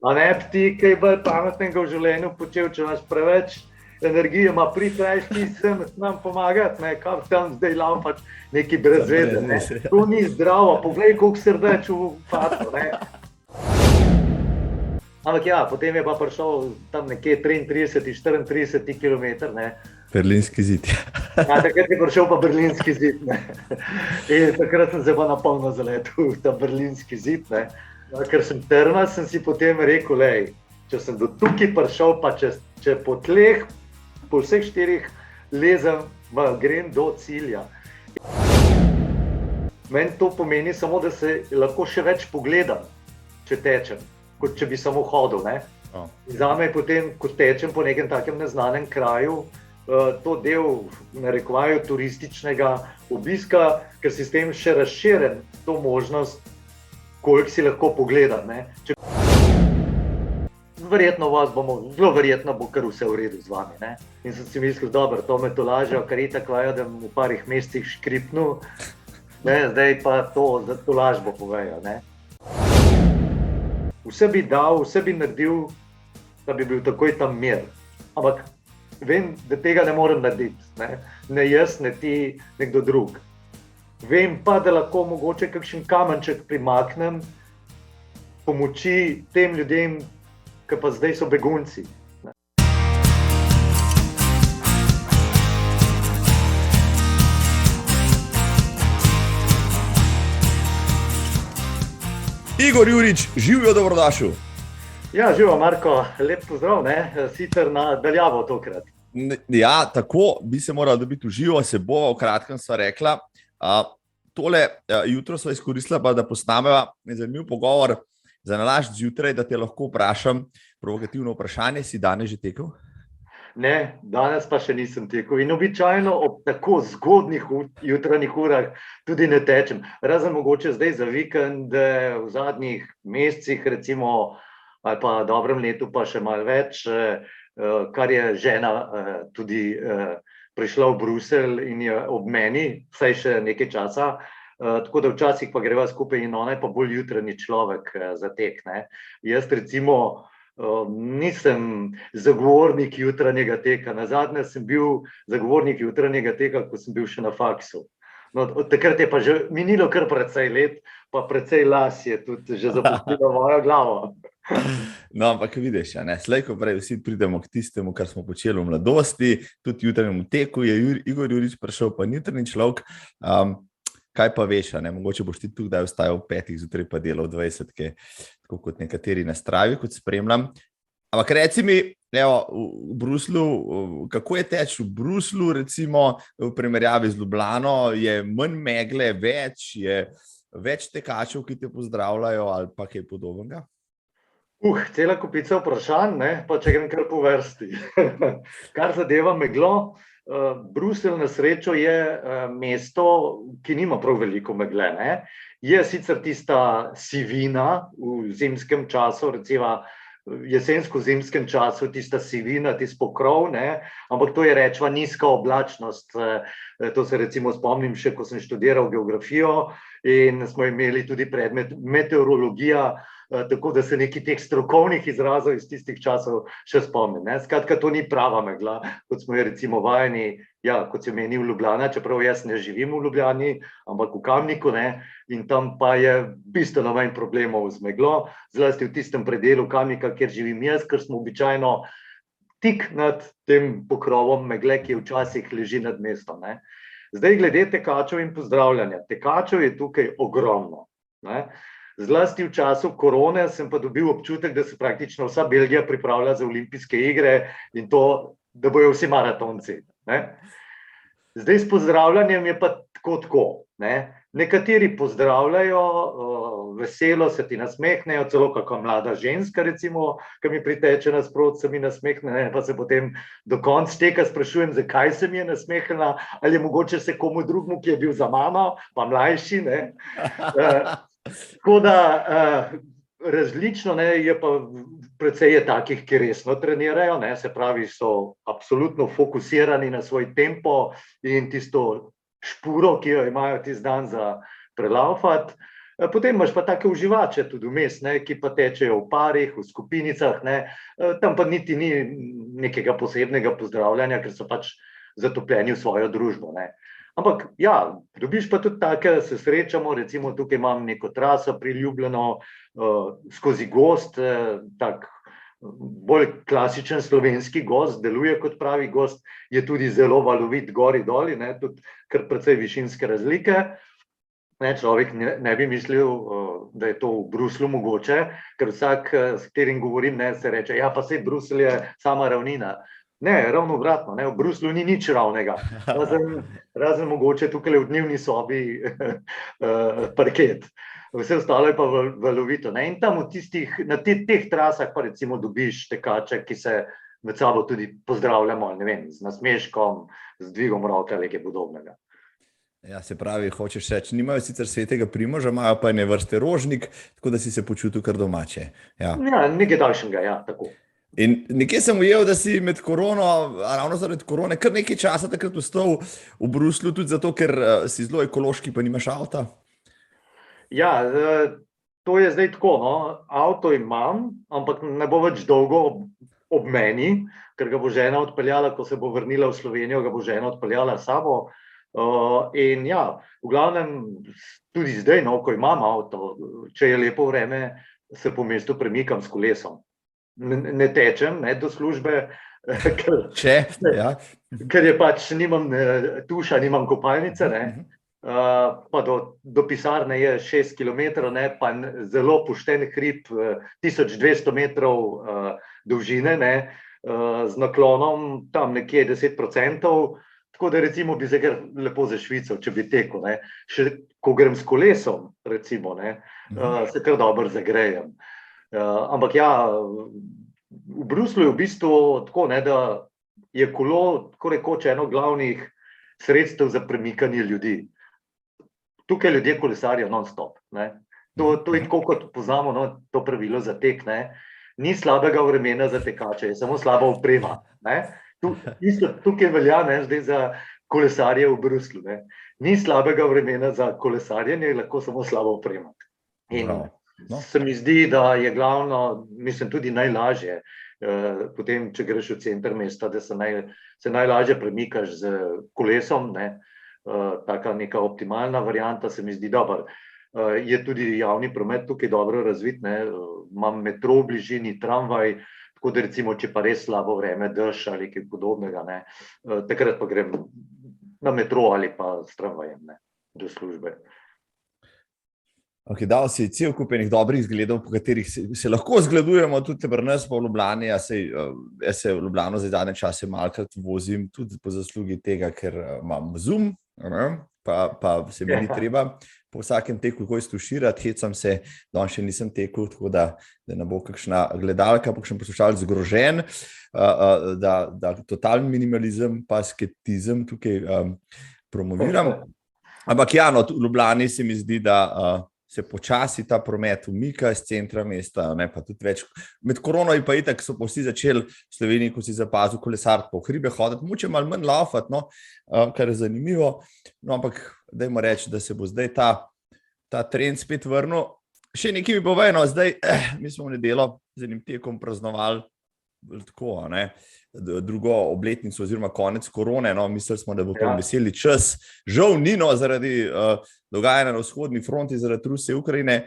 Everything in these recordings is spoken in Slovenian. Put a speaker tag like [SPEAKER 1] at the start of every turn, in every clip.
[SPEAKER 1] A ne bi ti kaj bolj pametnega v življenju počel, če imaš preveč energije, ima pritrajš ti sem nam pomagati, ne, kam tam zdaj laufaš neki brez veze, ne. To ni zdravo, poglej, koliko srdeč v fato, ne. Ampak ja, potem je pa prišel tam nekje 33, 34 kilometer, ne.
[SPEAKER 2] Berlinski zid.
[SPEAKER 1] Ja, takrat je prišel pa berlinski zid, ne. In takrat sem se pa napolno zaletel v ta berlinski zid, ne. Ker sem trma, sem si potem rekel, lej, če sem do tukaj prišel, pa če po tleh, po vseh 4 lezem, grem do cilja. Meni to pomeni samo, da se lahko še več pogledam, če tečem, kot če bi samo hodil, ne. Zame je potem, ko tečem po nekem takem neznanem kraju, to del, narekovaju, turističnega obiska, ker si s tem še razširjen to možnost, koliko si lahko pogledam, ne. Verjetno vas bomo, zelo verjetno bo kar vse v redu z vami, ne. In sem si mislil, dobro, to me tolažijo, kar itak vajo, da v parih mesecih škripnu, ne, zdaj pa to za tolažbo povejo, ne. Vse bi dal, vse bi naredil, da bi bil takoj tam mir. Ampak vem, da tega ne morem narediti, ne. Ne jaz, ne ti, nekdo drug. Vem pa, da lahko mogoče kakšen kamenček primaknem pomoči tem ljudem, ki pa zdaj so begunci.
[SPEAKER 2] Igor Jurič, živijo, dobrodošel.
[SPEAKER 1] Ja, živijo, Marko, lep pozdrav, ne, sicer na daljavo tokrat.
[SPEAKER 2] Ja, tako bi se moral dobiti v živo, se bo, v kratkem sva rekla. Tole jutro sva izkoristila, pa da posnameva zanimiv pogovor za nalašč zjutraj, da te lahko vprašam provokativno vprašanje. Si danes že tekel?
[SPEAKER 1] Ne, danes pa še nisem tekel in običajno ob tako zgodnih jutranjih urah tudi ne tečem. Razen mogoče zdaj za vikend, v zadnjih mesecih recimo, ali pa dobrem letu pa še malo več, kar je žena tudi prišla v Bruselj in je ob meni, vsaj še nekaj časa, tako da včasih pa greva skupaj in ona je pa bolj jutranji človek za tek, ne. Jaz recimo nisem zagovornik jutranjega teka, nazadnje sem bil zagovornik jutranjega teka, ko sem bil še na faksu. No, od takrat je pa že minilo kar precej let, pa precej las je tudi že zapustilo mojo glavo.
[SPEAKER 2] No, ampak vidiš, ne, slej ko prej vsi pridemo k tistemu, kar smo počeli v mladosti, tudi jutranjemu teku je Igor Jurič prišel, pa jutranji človek. Kaj pa veš, ne, mogoče boš ti tu kdaj vstajal v 5 zjutraj pa delal 20, tako kot nekateri na Stravi, kot spremljam. Ampak reci mi, evo, v Bruslju, kako je teč v Bruslju, recimo, v primerjavi z Ljubljano, je manj megle, je več tekačev, ki te pozdravljajo ali pa kaj podobnega?
[SPEAKER 1] Cela kupica vprašanj, ne, pa če grem kar po vrsti. Kar zadeva meglo, Bruselj na srečo je mesto, ki nima prav veliko megle, ne. Je sicer tista sivina v zimskem času, recimo jesensko-zimskem času, tista sivina, tisti pokrov, ne, ampak to je rečva nizka oblačnost. To se recimo spomnim še, ko sem študiral geografijo in smo imeli tudi predmet meteorologija, tako da se nekaj teh strokovnih izrazov iz tistih časov še spomnim, ne. Skratka, to ni prava megla, kot smo jo recimo vajeni, ja, kot se meni v Ljubljani, čeprav jaz ne živim v Ljubljani, ampak v Kamniku, ne, in tam pa je bistveno manj problemov z meglo, zlasti v tistem predelu Kamnika, kjer živim jaz, ker smo običajno tik nad tem pokrovom megle, ki včasih leži nad mestom, ne. Zdaj glede tekačev in pozdravljanja. Tekačev je tukaj ogromno, ne. Zlasti v času korone sem pa dobil občutek, da se praktično vsa Belgija pripravlja za olimpijske igre in to, da bojo vsi maratonci, ne. Zdaj s pozdravljanjem je pa tako, ne. Nekateri pozdravljajo, veselo se ti nasmehnejo, celo kakšna mlada ženska recimo, ki mi priteče nasproti, se mi nasmehne, ne, pa se potem do konca teka sprašujem, zakaj se mi je nasmehnila, ali je mogoče se komu drugemu, ki je bil za mano, pa mlajši, ne. Tako da različno, ne, je pa precej je takih, ki resno trenirajo, ne, se pravi, so absolutno fokusirani na svoj tempo in tisto špuro, ki jo imajo tisti dan za prelaufati. Potem imaš pa take uživače tudi vmes, ne, ki pa tečejo v parih, v skupinicah, ne. Tam pa niti ni nekega posebnega pozdravljanja, ker so pač zatopljeni v svojo družbo, ne. Ampak ja, dobiš pa tudi take, se srečamo, recimo tukaj imam neko traso priljubljeno skozi gozd, tak bolj klasičen slovenski gozd, deluje kot pravi gozd, je tudi zelo valovit gori doli, ne, tudi kar precej višinske razlike. Ne, človek ne bi mislil, da je to v Bruslu mogoče, ker vsak, s katerim govorim, ne, se reče, ja, pa saj Bruselj je sama ravnina. Ne, ravno obratno, ne, v Bruslu ni nič ravnega, razen mogoče tukaj v dnevni sobi parket. Vse ostalo je pa valovito, ne, in tam na teh trasah pa recimo dobiš tekače, ki se med sabo tudi pozdravljamo, ne vem, z nasmeškom, z dvigom roke ali kaj podobnega.
[SPEAKER 2] Ja, se pravi, hočeš reči, nimajo sicer Svetega Primoža, imajo pa ene vrste Rožnik, tako da si se počutil kar domače. Ja,
[SPEAKER 1] nekaj takšnega, ja, tako.
[SPEAKER 2] In nekje sem ujel, da si med korono, ravno zaradi korone, kar nekaj časa takrat ostal v Bruslu, tudi zato, ker si zelo ekološki, pa nimaš avta.
[SPEAKER 1] Ja, to je zdaj tako, no, avto imam, ampak ne bo več dolgo ob meni, ker ga bo žena odpeljala, ko se bo vrnila v Slovenijo, ga bo žena odpeljala s sabo. In ja, v glavnem tudi zdaj, no, ko imam avto, če je lepo vreme, se po mestu premikam s kolesom. Ne tečem, ne do službe, ker je pač nimam tuša, nimam kopalnice, ne. Pa do pisarne je 6 kilometrov, ne, pa zelo pošten hrib, 1200 metrov dolžine, ne, z naklonom tam nekje 10%, tako da recimo bi se kar lepo zašvical, če bi tekel, ne. Še ko grem s kolesom, recimo, ne, se kar dobro zagrejem. Ampak ja, v Bruslu je v bistvu tako, ne, da je kolo tako rekoč eno glavnih sredstev za premikanje ljudi. Tukaj ljudje kolesarijo non-stop, ne. To je tako, kot poznamo, no, to pravilo za tek, ne. Ni slabega vremena za tekače, je samo slaba oprema, ne. Tukaj velja, ne, zdaj za kolesarje v Bruslu, ne. Ni slabega vremena za kolesarjenje, lahko samo slaba oprema. In se mi zdi, da je glavno, mislim, tudi najlažje, potem, če greš v center mesta, da se najlažje premikaš z kolesom, ne. Taka neka optimalna varianta se mi zdi dobro. Je tudi javni promet tukaj dobro razvit, ne. Imam metro v bližini, tramvaj, tako da recimo, če pa res slabo vreme, dež ali kaj podobnega, ne, takrat pa grem na metro ali pa s tramvajem, ne, do službe.
[SPEAKER 2] Ok, dal si cel kup enih dobrih zgledov, po katerih se lahko zgledujemo, tudi pri nas pa v Ljubljani. Jaz se v Ljubljano za zadnje čase malkrat vozim, tudi po zaslugi tega, ker imam Zoom, pa se mi ni treba po vsakem teku takoj stuširati, hecam se, danes še nisem tekel, tako da ne bo kakšna gledalka, kakšen poslušalec zgrožen, da totalni minimalizem pa skeptizem tukaj promoviram. Ampak ja, no, v Ljubljani se mi zdi, da se počasi ta promet umika iz centra mesta, ne, pa tudi več. Med korono in pa itak so pa vsi začeli v Sloveniji, ko si zapazil, kolesariti po hribe hoditi, mogoče malo manj laufati, no, kar je zanimivo. No, ampak dajmo reči, da se bo zdaj ta trend spet vrnil. Še nekaj mi povej, no, zdaj, mi smo v nedeljo z enim tekom praznovali tako, ne, drugo obletnico oziroma konec korone, no, mislili smo, da bo to veseli čas. Žal ni, no, zaradi dogajanja na vzhodni fronti, zaradi Rusije, Ukrajine.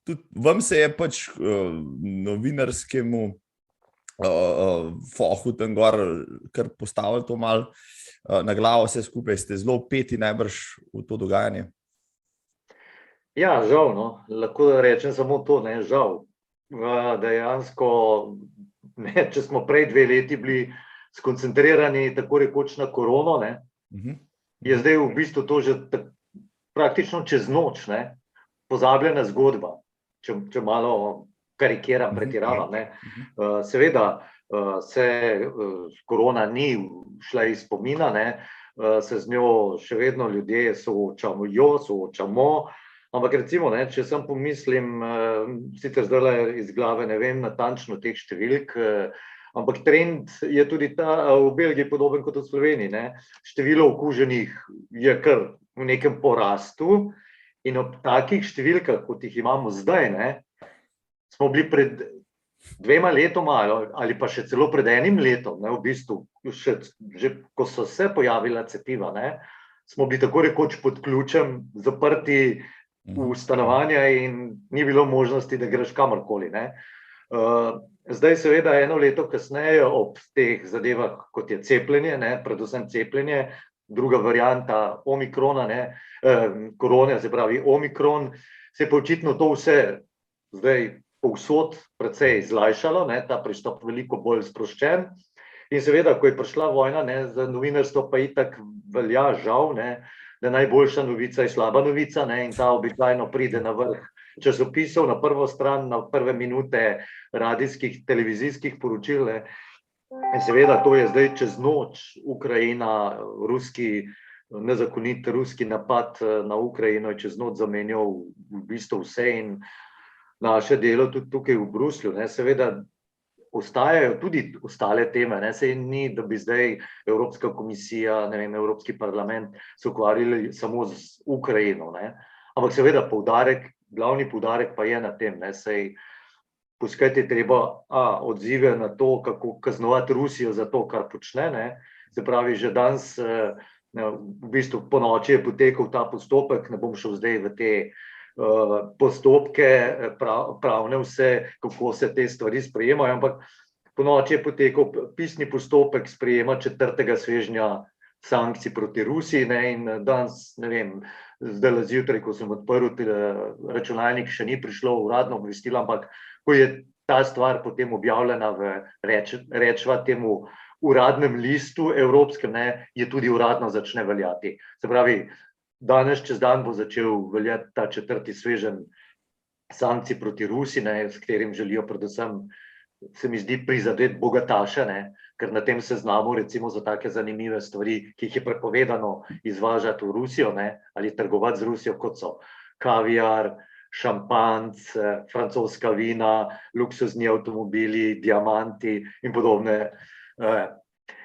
[SPEAKER 2] Tudi vam se je pač novinarskemu fohu tam gor kar postavili to malo na glavo, vse skupaj ste zelo vpeti najbrž v to dogajanje.
[SPEAKER 1] Ja, žal, no, lahko rečem samo to, ne, žal. Dejansko, ne, če smo prej 2 leti bili skoncentrirani tako rekoč na korono, ne, je zdaj v bistvu to že praktično čez noč, ne, pozabljena zgodba, če malo karikiram, pretiravam, ne. Seveda se korona ni šla iz spomina, ne, se z njo še vedno ljudje soočamo, ampak recimo, ne, če sem pomislim, sicer zdaj iz glave ne vem natančno teh številk, ampak trend je tudi ta v Belgiji podoben kot v Sloveniji, ne. Število okuženih je kar v nekem porastu In ob takih številkah, kot jih imamo zdaj, ne, smo bili pred 2 letoma ali pa še celo pred 1 letom, ne, v bistvu, že ko so se pojavila cepiva, ne, smo bili tako rekoč pod ključem, zaprti v stanovanja in ni bilo možnosti, da greš kamorkoli. Ne. Zdaj, seveda, 1 leto kasneje, ob teh zadevah, kot je cepljenje, ne, predvsem cepljenje, druga varianta omikrona, ne, korone, se pravi omikron, se je pa očitno to vse zdaj povsod precej zlajšalo, ne, ta pristop veliko bolj sproščen. In seveda, ko je prišla vojna, ne, za novinarstvo pa itak velja, žal, ne, da najboljša novica je slaba novica, ne, in ta običajno pride na vrh časopisov, na prvo stran, na prve minute radijskih, televizijskih poročil. Ne. In seveda, to je zdaj čez noč Ukrajina, nezakonit ruski napad na Ukrajino je čez noč zamenjal v bistvu vse in naše delo tudi tukaj v Bruslju. Ne. Seveda, ostajajo tudi ostale teme, ne, saj ni, da bi zdaj Evropska komisija, ne vem, Evropski parlament se ukvarjali samo z Ukrajino, ne. Ampak seveda glavni poudarek pa je na tem, ne, saj poiskati je treba odzive na to, kako kaznovati Rusijo za to, kar počne, ne. Se pravi, že danes, v bistvu ponoči je potekal ta postopek, ne bom šel zdaj v te postopke, pravne vse, kako se te stvari sprejemajo, ampak ponoči je potekal pisni postopek sprejema 4. svežnja sankcij proti Rusiji, ne, in danes, ne vem, zdaj zjutraj, ko sem odprl računalnik, še ni prišlo uradno obvestilo, ampak ko je ta stvar potem objavljena v rečva temu uradnem listu evropskem, ne, je tudi uradno začne veljati. Se pravi, danes čez dan bo začel veljati ta 4. sveženj sankcij proti Rusiji, ne, s katerim želijo predvsem, se mi zdi, prizadeti bogataše, ne, ker na tem seznamu recimo za take zanimive stvari, ki jih je prepovedano izvažati v Rusijo, ne, ali trgovati z Rusijo, kot so kaviar, šampanc, francoska vina, luksuzni avtomobili, diamanti in podobne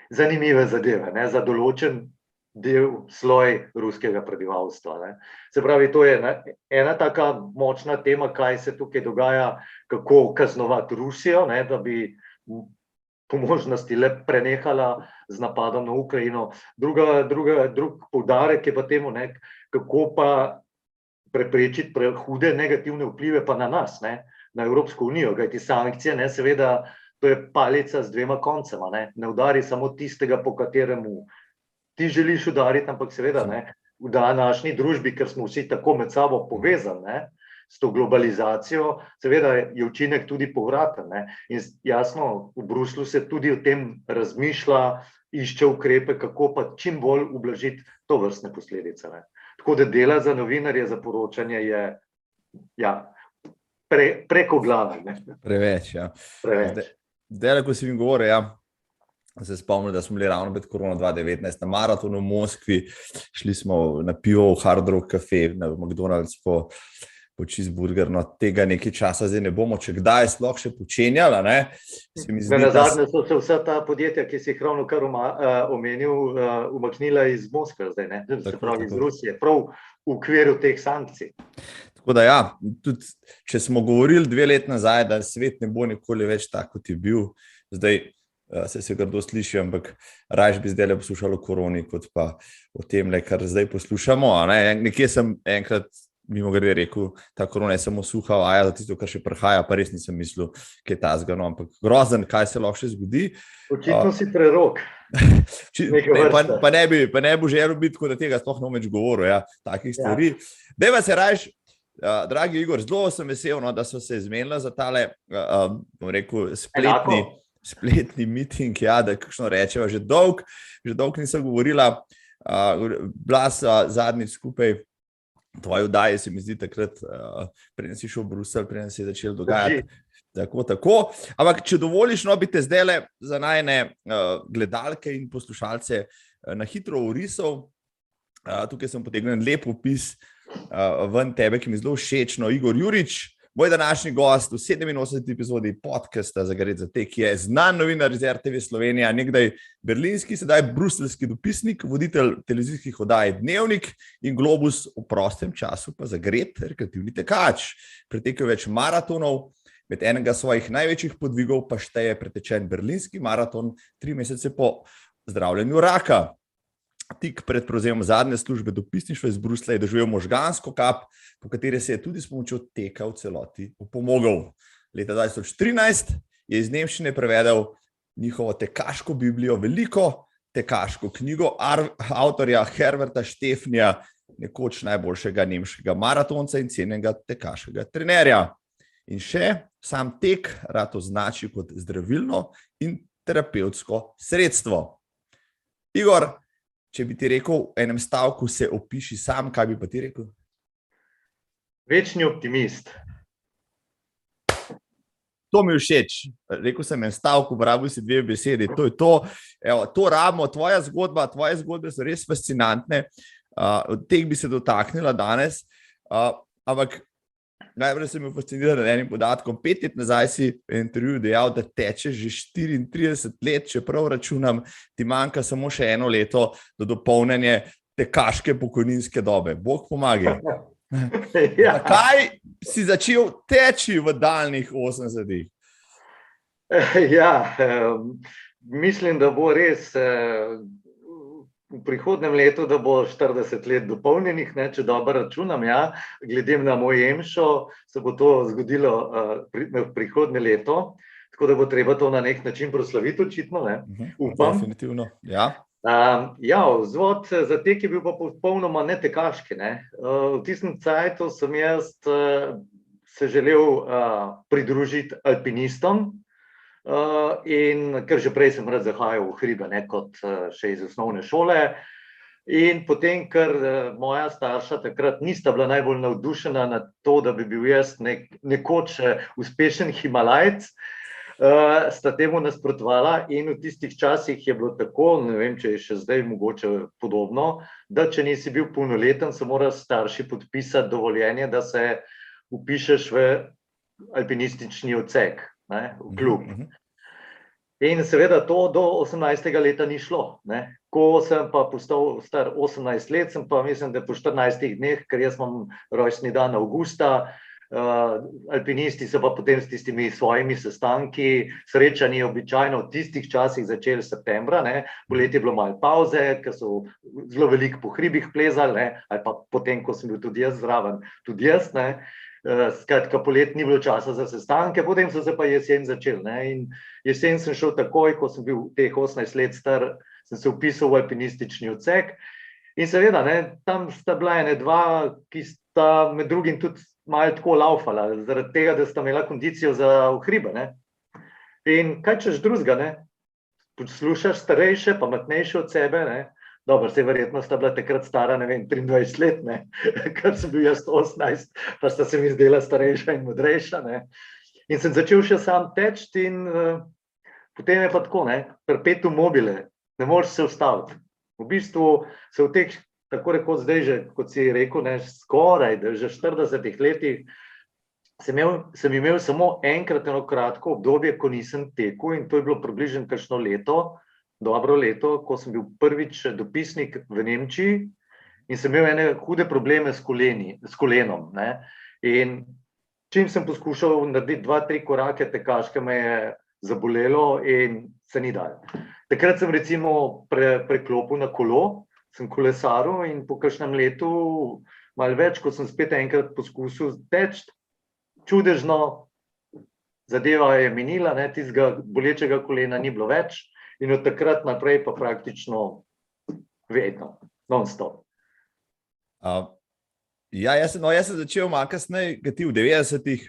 [SPEAKER 1] zanimive zadeve, ne, za določen del sloj ruskega prebivalstva. Ne. Se pravi, to je ena taka močna tema, kaj se tukaj dogaja, kako kaznovati Rusijo, ne, da bi po možnosti le prenehala z napadom na Ukrajino. Drug poudarek je pa temu, ne, kako pa preprečiti hude negativne vplive pa na nas, ne, na Evropsko unijo, kajti sankcije, ne, seveda, to je palica z 2 koncema, ne udari samo tistega, po kateremu ti želiš udariti, ampak seveda, ne, v današnji družbi, ker smo vsi tako med sabo povezani, ne, s to globalizacijo, seveda je učinek tudi povraten, ne. In jasno, v Bruslju se tudi o tem razmišlja, išče ukrepe, kako pa čim bolj ublažiti tovrstne posledice, ne. Tako da dela za novinarje, za poročanje je, preko glave, ne.
[SPEAKER 2] Preveč, ja.
[SPEAKER 1] Preveč.
[SPEAKER 2] Zdaj, ko si mi govoril, se spomnim, da smo bili ravno pred korona 2019 na maratonu v Moskvi, šli smo na pivo v Hard Rock Cafe, na McDonald's po cheeseburger, no tega nekaj časa zdaj ne bomo, če kdaj sploh še počenjali, ne.
[SPEAKER 1] Nazadnje so se vsa ta podjetja, ki si jih ravno kar omenil, umaknila iz Moskve zdaj, ne, se pravi iz Rusije, prav v okviru teh sankcij.
[SPEAKER 2] Tako da tudi če smo govorili 2 leti nazaj, da svet ne bo nikoli več tak, kot je bil, zdaj se grdo sliši, ampak raje bi zdaj poslušali o koroni, kot pa o tem, kar zdaj poslušamo. Nekje sem enkrat mimogrede rekel, ta korona je samo suha vaja za tisto, kar še prihaja, pa res nisem mislil, kaj tazga, no, ampak grozen, kaj se lahko še zgodi.
[SPEAKER 1] Očitno si prerok.
[SPEAKER 2] Pa ne bi želel biti, tako da tega sploh ne bom več govoril, takih stvari. Dajva se raje, dragi Igor, zelo sem vesel, no, da so se zmenila za tale, bom rekel, spletni meeting, da kakšno rečeva, že dolg nisem govorila, bila sva zadnjič skupaj tvoji vdaji, se mi zdi takrat, preden si šel v Bruselj, preden si je začel dogajati. Tako. Ampak, če dovoliš, no, bi te zdajle za najne gledalke in poslušalce na hitro orisal. Tukaj sem potegnil lep opis ven tebe, ki mi zelo všeč, no, Igor Jurič, Moj današnji gost v 87. epizodi podcasta Zagret za tek je znan novinar iz RTV Slovenija, nekdaj berlinski, sedaj bruseljski dopisnik, voditelj televizijskih oddaj Dnevnik in Globus, v prostem času pa Zagret, rekreativni tekač. Pretekel več maratonov, med enega svojih največjih podvigov pa šteje pretečen berlinski maraton 3 mesece po zdravljenju raka. Tik pred prevzemom zadnje službe dopisništva iz Bruslja je doživel možgansko kap, po kateri se je tudi s pomočjo teka v celoti opomogel. Leta 2013 je iz nemščine prevedel njihovo tekaško biblijo, veliko tekaško knjigo avtorja Herberta Steffenja, nekoč najboljšega nemškega maratonca in cenjenega tekaškega trenerja. In še sam tek rad označi kot zdravilno in terapevtsko sredstvo. Igor, če bi ti rekel v enem stavku, se opiši sam, kaj bi pa ti rekel?
[SPEAKER 1] Večni optimist.
[SPEAKER 2] To mi všeč. Rekel sem en stavek, uporabil si 2 besedi. To je to. Evo, to rabimo, tvoje zgodbe so res fascinantne. Od teh bi se dotaknila danes. Ampak najprej sem bil fasciniran nad enim podatkom. 5 let nazaj si v intervjuju dejal, da tečeš že 34 let, čeprav računam, ti manjka samo še 1 leto do dopolnjenja tekaške pokojninske dobe. Bog pomagaj.
[SPEAKER 1] Ja.
[SPEAKER 2] Kaj si začel teči v daljnih 80-ih?
[SPEAKER 1] Ja, mislim, da bo res v prihodnem letu, da bo 40 let dopolnjenih, ne, če dobro računam, ja. Glede na moj EMŠO se bo to zgodilo v prihodnje leto, tako da bo treba to na nek način proslaviti, očitno, ne. Upam.
[SPEAKER 2] Definitivno, ja.
[SPEAKER 1] Ja, vzvod za tek je bil pa popolnoma ne tekaški, ne. V tistem cajtu sem jaz se želel pridružiti alpinistom, in ker že prej sem rad zahajal v hribe, ne, kot še iz osnovne šole. In potem, ker moja starša takrat nista bila najbolj navdušena nad to, da bi bil jaz nekoč uspešen Himalajec, sta temu nasprotovala in v tistih časih je bilo tako, ne vem, če je še zdaj mogoče podobno, da če nisi bil polnoleten, so morali starši podpisati dovoljenje, da se vpišeš v alpinistični odsek, ne, v klub. In seveda to do 18. leta ni šlo, ne. Ko sem pa postal star 18 let, sem pa mislim, da po 14 dneh, ker jaz imam rojstni dan avgusta, alpinisti so pa potem s tistimi svojimi sestanki, srečanji običajno v tistih časih začeli septembra, ne. Poleti je bilo malo pavze, ker so zelo veliko po hribih plezali, ne, ali pa potem, ko sem bil tudi jaz zraven, tudi jaz, ne. Skratka, polet ni bilo časa za sestanke, potem so se pa jesen začeli, ne, in jesen sem šel takoj, ko sem bil teh 18 let star, sem se vpisal v alpinistični odsek in seveda, ne, tam sta bila ene dva, ki sta med drugim tudi malo tako laufala, zaradi tega, da sta imela kondicijo za v hribe, ne. In kaj češ drugega, ne, poslušaš starejše, pametnejše od sebe, ne. Dobro, saj verjetno sta bila takrat stara, ne vem, 23 let, ne, ker sem bil jaz 18, pa sta se mi zdela starejša in modrejša, ne. In sem začel še sam teči in potem je pa tako, ne, perpetuum mobile, ne moreš se ustaviti. V bistvu se v teh, tako rekoč zdaj že, kot si rekel, ne, skoraj, da že 40 letih sem imel samo enkrat eno kratko obdobje, ko nisem tekel in to je bilo približno kakšno leto, dobro leto, ko sem bil prvič dopisnik v Nemčiji in sem imel ene hude probleme s kolenom, ne. In čim sem poskušal narediti 2-3 korake tekaške, me je zabolelo in se ni dalo. Takrat sem recimo preklopil na kolo, sem kolesaril in po kakšnem letu, malo več, ko sem spet enkrat poskusil teči, čudežno zadeva je minila, ne, tistega bolečega kolena ni bilo več in od takrat naprej pa praktično vedno, non-stop.
[SPEAKER 2] Ja, jaz sem začel malo kasneje, kaj ti v 90-ih,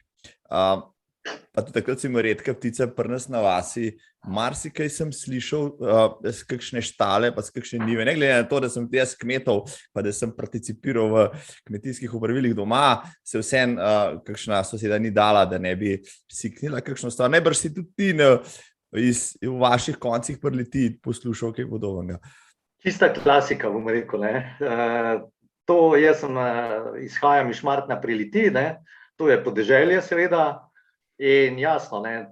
[SPEAKER 2] pa tudi takrat si imel redke ptice pri nas na vasi, marsikaj sem slišal s kakšne štale, pa s kakšne njive, ne glede na to, da sem jaz kmetov, pa da sem participiral v kmetijskih opravilih doma, se vseeno kakšna soseda ni dala, da ne bi siknila kakšno stvar. Najbrž si tudi ti v vaših koncih preleti poslušal kaj podobnega.
[SPEAKER 1] Čista klasika, bom rekel, ne. To jaz izhajam iz Šmartna pri Litiji, ne. to je podeželje seveda in jasno, ne,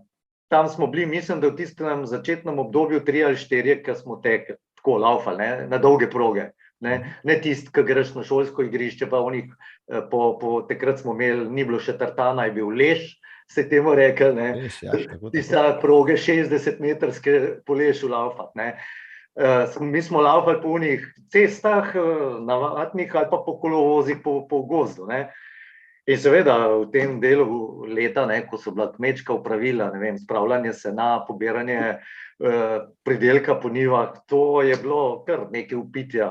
[SPEAKER 1] tam smo bili, mislim, da v tistem začetnem obdobju 3 ali 4, ki smo tekli, tako laufali, ne, na dolge proge. Ne tisti, ki greš na šolsko igrišče, pa takrat smo imeli, ni bilo še tartana, je bil leš, se temu rekel, ne. Tista proge 60-metrske po lešu laufati, ne. Mi smo laufali po unih cestah, navadnih ali pa po kolovozih po gozdu, ne. In seveda v tem delu leta, ne, ko so bila kmečka opravila, ne vem, spravljanje sena, pobiranje pridelka po njivah, to je bilo kar nekaj upitja.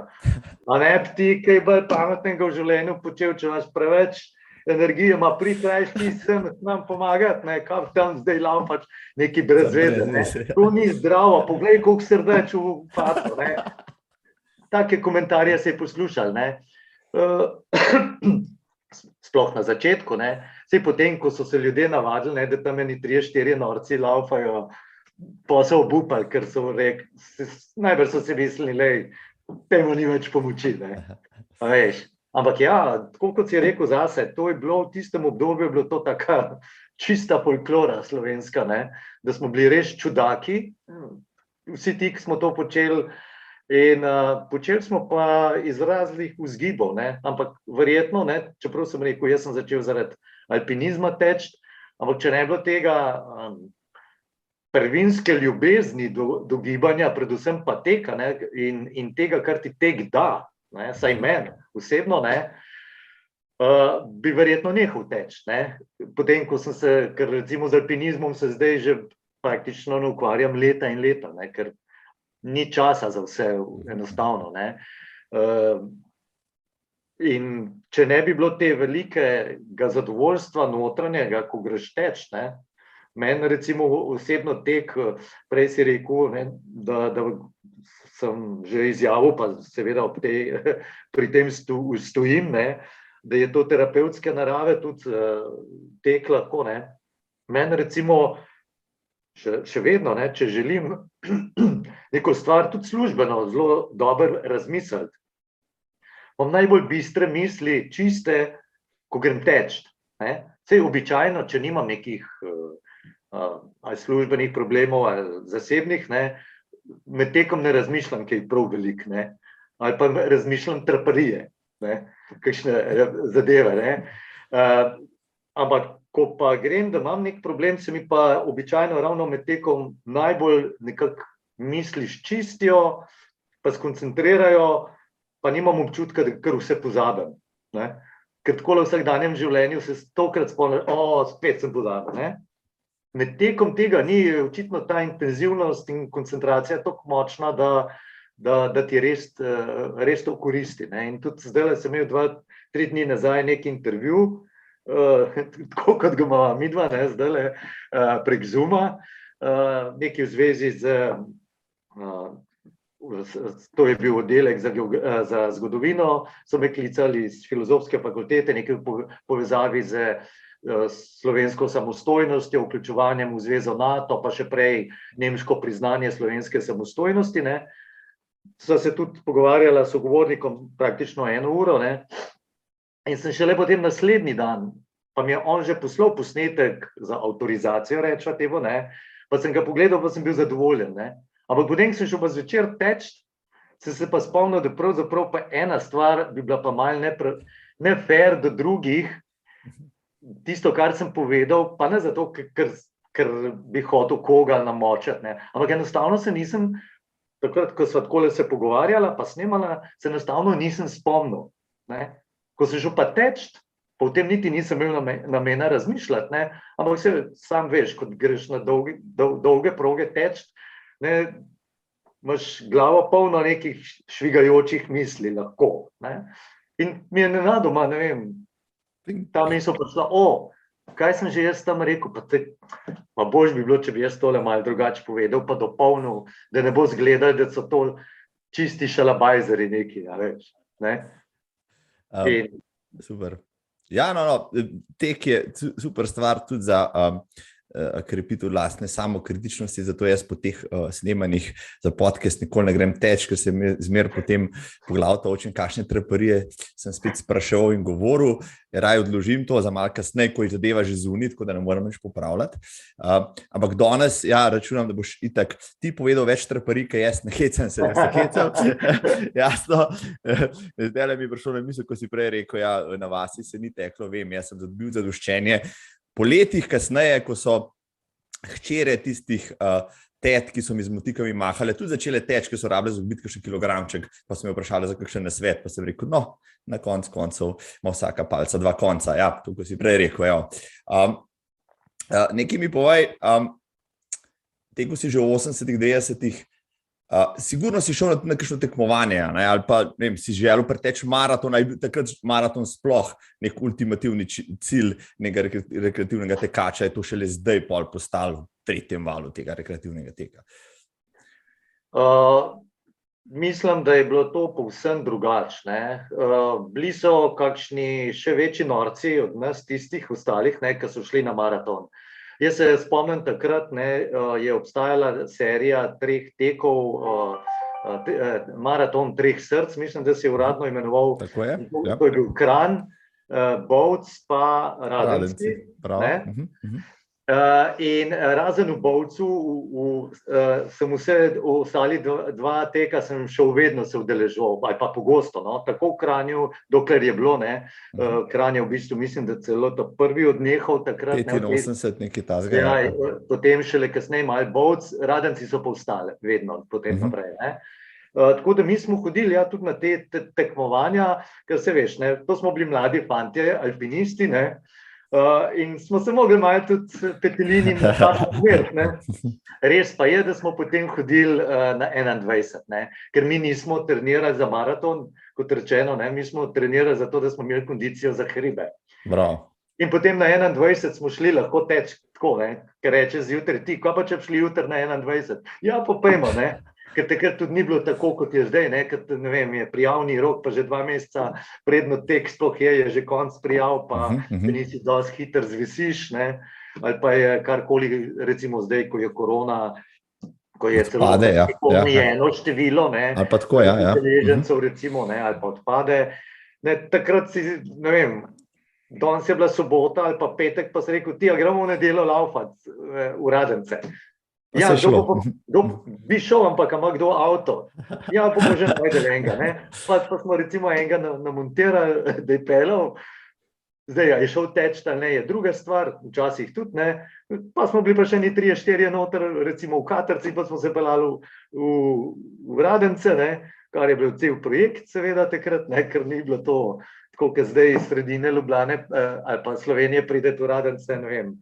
[SPEAKER 1] A ne bi ti kaj bolj pametnega v življenju počel, če imaš preveč energije, ma pritrajš ti sem nam pomagati, ne, kam tam zdaj laufaš neki brez veze, ne. To ni zdravo, poglej, koliko srdeč v fato, ne. Take komentarje se je poslušal, ne. Sploh na začetku, ne. Saj potem, ko so se ljudje navadili, ne, da tam eni 3-4 norci laufajo, pa so obupali, ker so rekli, najbolj so si mislili, lej, temu ni več pomoči, ne. A veš. Ampak ja, tako kot si rekel zase, to je bilo v tistem obdobju, bilo to taka čista folklora slovenska, ne, da smo bili res čudaki, vsi ti, ki smo to počeli, in počeli smo pa iz raznih vzgibov, ne, ampak verjetno, ne, čeprav sem rekel, jaz sem začel zaradi alpinizma teči, ampak če ne bilo tega prvinske ljubezni do gibanja, predvsem pa teka, ne, in tega, kar ti tek da, ne, saj meni osebno, ne, bi verjetno nehal teči, ne. Potem, ko sem se, ker recimo z alpinizmom se zdaj že praktično ne ukvarjam leta in leta, ne, ker ni časa za vse enostavno, ne. In če ne bi bilo te velikega zadovoljstva notranjega, ko greš teč, ne, meni recimo osebno tek, prej si rekel, ne, da sem že izjavil, pa seveda pri tem stojim, ne, da je to terapevtske narave tudi tek lahko, ne. Meni recimo še vedno, ne, če želim neko stvar tudi službeno zelo dobro razmisliti, imam najbolj bistre misli, čiste, ko grem teč, ne. Saj običajno, če nimam nekih ali službenih problemov ali zasebnih, ne, med tekom ne razmišljam kaj prav veliko, ne, ali pa razmišljam traparije, ne, kakšne zadeve, ne. Ampak ko pa grem, da imam nek problem, se mi pa običajno ravno med tekom najbolj nekako misli čistijo, pa skoncentrirajo, pa nimam občutka, da kar vse pozabim, ne. Ker takole v vsakdanjem življenju se stokrat spomnim, spet sem pozabil, ne. Med tekom tega ni očitno ta intenzivnost in koncentracija tako močna, da ti res to koristi, ne. In tudi zdajle sem imel 2-3 dni nazaj neki intervju, tako kot ga imava midva, ne, zdajle prek Zooma, nekaj v zvezi to je bil oddelek za zgodovino, so me klicali iz filozofske fakultete, nekaj v povezavi z slovensko samostojnostjo, vključevanjem v zvezo NATO, pa še prej nemško priznanje slovenske samostojnosti, ne. Sva se tudi pogovarjala s sogovornikom praktično 1 uro, ne. In sem šele potem naslednji dan, pa mi je on že poslal posnetek za avtorizacijo, rečva temu, ne, pa sem ga pogledal, pa sem bil zadovoljen, ne. Ampak potem sem šel pa zvečer teč, sem se pa spomnil, da pravzaprav pa ena stvar bi bila pa malo ne fair do drugih, tisto, kar sem povedal, pa ne zato, ker bi hotel koga namočiti, ne, ampak enostavno se nisem, takrat, ko sva takole se pogovarjala, pa snemala, se enostavno nisem spomnil, ne. Ko sem šel pa teč, pa v tem niti nisem imel namena razmišljati, ne, ampak se sam veš, kot greš na dolge proge teč, ne, imaš glavo polno nekih švigajočih misli lahko, ne. In mi je nenadoma, ne vem, ta misel prišla, kaj sem že jaz tam rekel, pa bož bi bilo, če bi jaz tole malo drugače povedal, pa dopolnil, da ne bo izgledalo, da so to čisti šalabajzeri neki, a veš, ne.
[SPEAKER 2] Super. Ja, tek je super stvar tudi za krepitev lastne samokritičnosti, zato jaz po teh snemanjih za podcast nikoli ne grem teč, ker se mi zmer potem po glavu točim, kakšne traparije sem spet spraševal in govoril, raj odložim to za malo kasneje, ko je zadeva že zunit, tako da ne moram več popravljati. Ampak danes, ja, računam, da boš itak ti povedal več traparij, kaj jaz ne hecam se hecal. Jasno, zdaj mi je prišlo na misel, ko si prej rekel, ja, na vasi se ni teklo, vem, jaz sem dobil zadoščenje. Po letih kasneje, ko so hčere tistih tet, ki so mi z motikami mahale, tudi začele teč, ki so rabile zgubiti kakšen kilogramček, pa so me vprašali za kakšen nasvet, pa sem rekel, no, na koncev ima vsaka palca dva konca, ja, to, ko si prej rekel, ja. Nekaj mi povej, tekel si že v 80-ih, 90-ih, sigurno si šel na kakšno tekmovanje, ne? Ali pa ne vem, si želel preteči maraton, ali takrat maraton sploh nek ultimativni cilj nekega rekreativnega tekača, je to šele zdaj pol postalo v tretjem valu tega rekreativnega teka?
[SPEAKER 1] Mislim, da je bilo to povsem drugačne. Bili so kakšni še večji norci od nas, tistih ostalih, ne, ki so šli na maraton. Jaz se spomnim takrat, ne, je obstajala serija 3 tekov, maraton 3 src, mislim, da se je uradno imenoval.
[SPEAKER 2] Tako je, ja.
[SPEAKER 1] To je bil Kranj, Bovc pa Radenci. In razen v Bovcu sem vse ostali 2 teka sem šel, vedno se udeleževal, ali pa pogosto, no, tako v Kranju, dokler je bilo, ne, Kranj je v bistvu, mislim, da celo to prvi odnehal takrat.
[SPEAKER 2] 85 nekaj tazga.
[SPEAKER 1] Ja, potem šele kasneje malo Bovc, Radenci so pa ostali, vedno, potem naprej, ne. Tako da mi smo hodili, ja, tudi na te tekmovanja, ker se veš, ne, to smo bili mladi fantje, alpinisti, ne, in smo se mogli malo tudi petelini na ta smer, ne. Res pa je, da smo potem hodili na 21, ne, ker mi nismo trenirali za maraton, kot rečeno, ne, mi smo trenirali za to, da smo imeli kondicijo za hribe.
[SPEAKER 2] Bravo.
[SPEAKER 1] In potem na 21 smo šli lahko teč tako, ne, ker reče zjutraj ti, kaj pa če bi šli jutri na 21? Ja, pa pojmo, ne. Ker takrat tudi ni bilo tako, kot je zdaj, ne, ker ne vem, je prijavni rok, pa že 2 meseca predno tek sploh je že konc prijav, pa nisi dosti hiter zvisiš, ne, ali pa je karkoli, recimo zdaj, ko je korona, ko je celo omejeno število, ne,
[SPEAKER 2] ali pa tako, ja,
[SPEAKER 1] udeležencev, recimo, ne, ali pa odpade, ne, takrat si, ne vem, danes je bila sobota ali pa petek, pa si rekel, ti, a gremo v nedeljo laufat v Radence. Ja, bi šel, ampak ima kdo avto. Ja, pa že najdel enega, ne. Pa smo recimo enega namontirali, da je pelal. Zdaj, je šel teč, ali ne, je druga stvar, včasih tudi, ne. Pa smo bili pa še 3-4 noter, recimo v Katrci, pa smo se pelali v Radence, ne, kar je bil cel projekt, seveda, takrat, ne, ker ni bilo to, tako kot zdaj iz sredine Ljubljane ali pa Slovenije pride v Radence, ne vem,